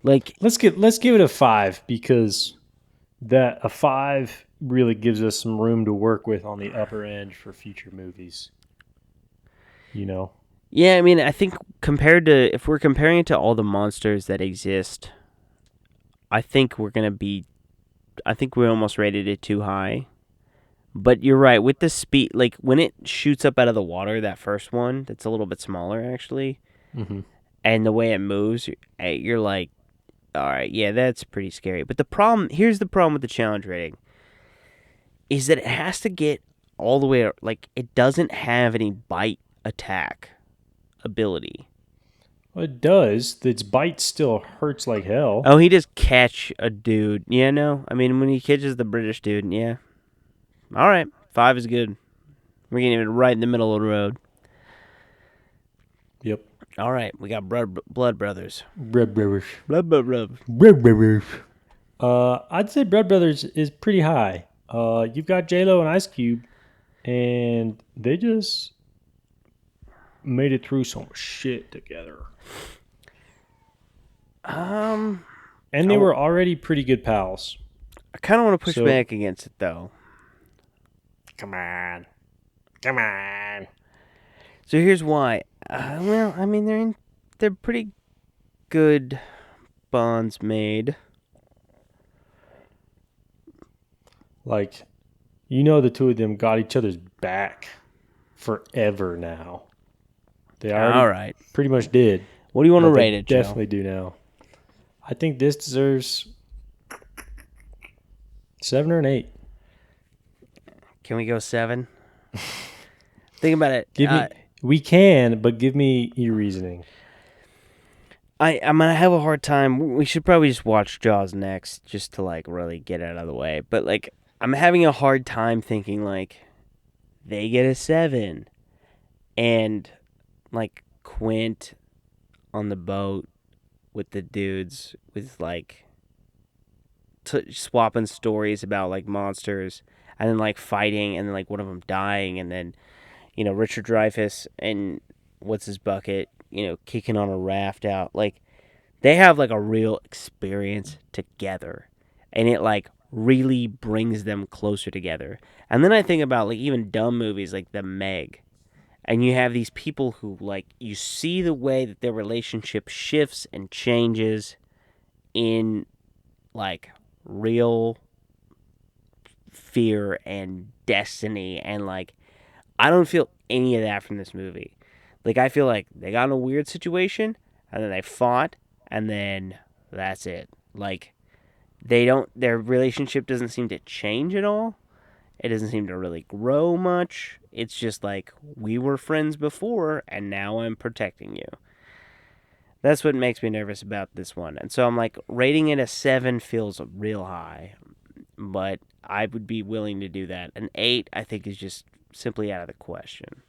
[SPEAKER 2] Like
[SPEAKER 1] Let's give it a 5 because that a 5 really gives us some room to work with on the upper end for future movies. You know.
[SPEAKER 2] yeah, I mean, I think if we're comparing it to all the monsters that exist, I think I think we almost rated it too high. But you're right with the speed. Like when it shoots up out of the water, that first one, that's a little bit smaller actually,
[SPEAKER 1] Mm-hmm.
[SPEAKER 2] and the way it moves, you're like, all right, yeah, that's pretty scary. But here's the problem with the challenge rating, is that it has to get all the way. Like it doesn't have any bite attack ability.
[SPEAKER 1] Well, it does. Its bite still hurts like hell.
[SPEAKER 2] Oh, he just catch a dude. Yeah, no. I mean, when he catches the British dude, yeah. All right, 5 is good. We're getting it right in the middle of the road.
[SPEAKER 1] Yep.
[SPEAKER 2] All right, we got Blood Brothers.
[SPEAKER 1] Bread Brothers.
[SPEAKER 2] Blood Brothers.
[SPEAKER 1] Bread Brothers. I'd say Bread Brothers is pretty high. You've got J Lo and Ice Cube, and they just made it through some shit together.
[SPEAKER 2] Um,
[SPEAKER 1] And they were already pretty good pals.
[SPEAKER 2] I kind of want to push
[SPEAKER 1] So-
[SPEAKER 2] back against it though.
[SPEAKER 1] Come on. Come on.
[SPEAKER 2] So here's why. Well, I mean, they're pretty good bonds made.
[SPEAKER 1] Like, the two of them got each other's back forever now. They already
[SPEAKER 2] All right.
[SPEAKER 1] pretty much did.
[SPEAKER 2] What do you want to
[SPEAKER 1] But they
[SPEAKER 2] rate it, Joe?
[SPEAKER 1] definitely do now. I think this deserves 7 or an 8.
[SPEAKER 2] Can we go 7? Think about it.
[SPEAKER 1] We can, but give me your reasoning.
[SPEAKER 2] I'm gonna have a hard time. We should probably just watch Jaws next, just to like really get it out of the way. But like, I'm having a hard time thinking like they get a 7, and like Quint on the boat with the dudes with like swapping stories about like monsters, and then like fighting, and then like one of them dying, and then Richard Dreyfuss and what's his bucket, kicking on a raft out. Like they have like a real experience together, and it like really brings them closer together. And then I think about like even dumb movies like The Meg, and you have these people who like you see the way that their relationship shifts and changes in like real fear and destiny, and like I don't feel any of that from this movie. Like I feel like they got in a weird situation and then they fought and then that's it. Like their relationship doesn't seem to change at all. It doesn't seem to really grow much. It's just like, we were friends before, and now I'm protecting you. That's what makes me nervous about this one. And so I'm like, rating it a 7 feels real high. But I would be willing to do that. An 8, I think, is just simply out of the question.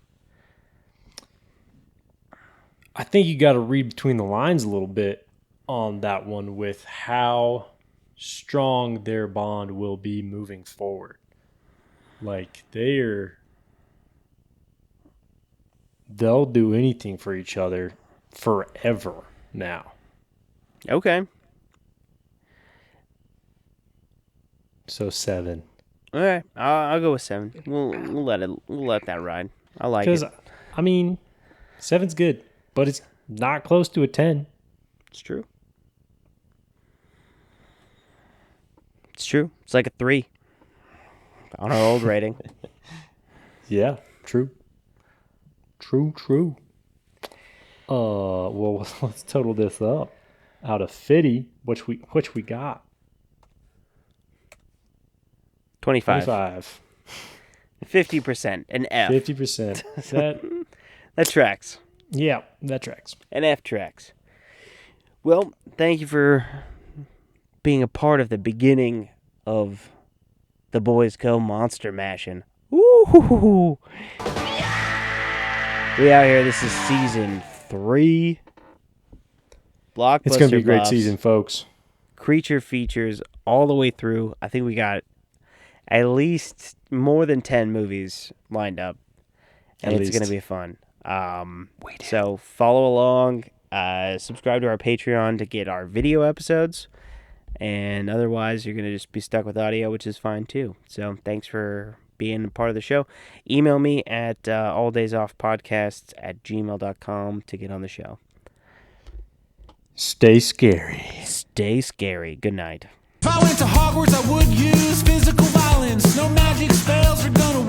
[SPEAKER 1] I think you got to read between the lines a little bit on that one with how strong their bond will be moving forward. Like, they'll do anything for each other forever now.
[SPEAKER 2] Okay.
[SPEAKER 1] So 7.
[SPEAKER 2] All right. I'll go with 7. We'll let that ride. I like it.
[SPEAKER 1] Because, I mean, 7's good, but it's not close to a 10.
[SPEAKER 2] It's true. It's true. It's like a 3 on our old rating.
[SPEAKER 1] Yeah, true. True. Well, let's total this up. Out of 50, which we got?
[SPEAKER 2] 25. 50%. An F.
[SPEAKER 1] 50%.
[SPEAKER 2] That tracks.
[SPEAKER 1] Yeah, that tracks.
[SPEAKER 2] An F tracks. Well, thank you for being a part of the beginning of the Boys Go Monster Mashing. Woo! We out here. This is season 3. Blockbuster.
[SPEAKER 1] It's going to be a great
[SPEAKER 2] buffs,
[SPEAKER 1] season, folks.
[SPEAKER 2] Creature features all the way through. I think we got at least more than 10 movies lined up. And it's going to be fun. So follow along. Subscribe to our Patreon to get our video episodes. And otherwise, you're going to just be stuck with audio, which is fine too. So thanks for being a part of the show. Email me at alldaysoffpodcasts@gmail.com to get on the show.
[SPEAKER 1] Stay scary.
[SPEAKER 2] Stay scary. Good night.
[SPEAKER 3] If I went to Hogwarts, I would use physical violence. No magic spells are gonna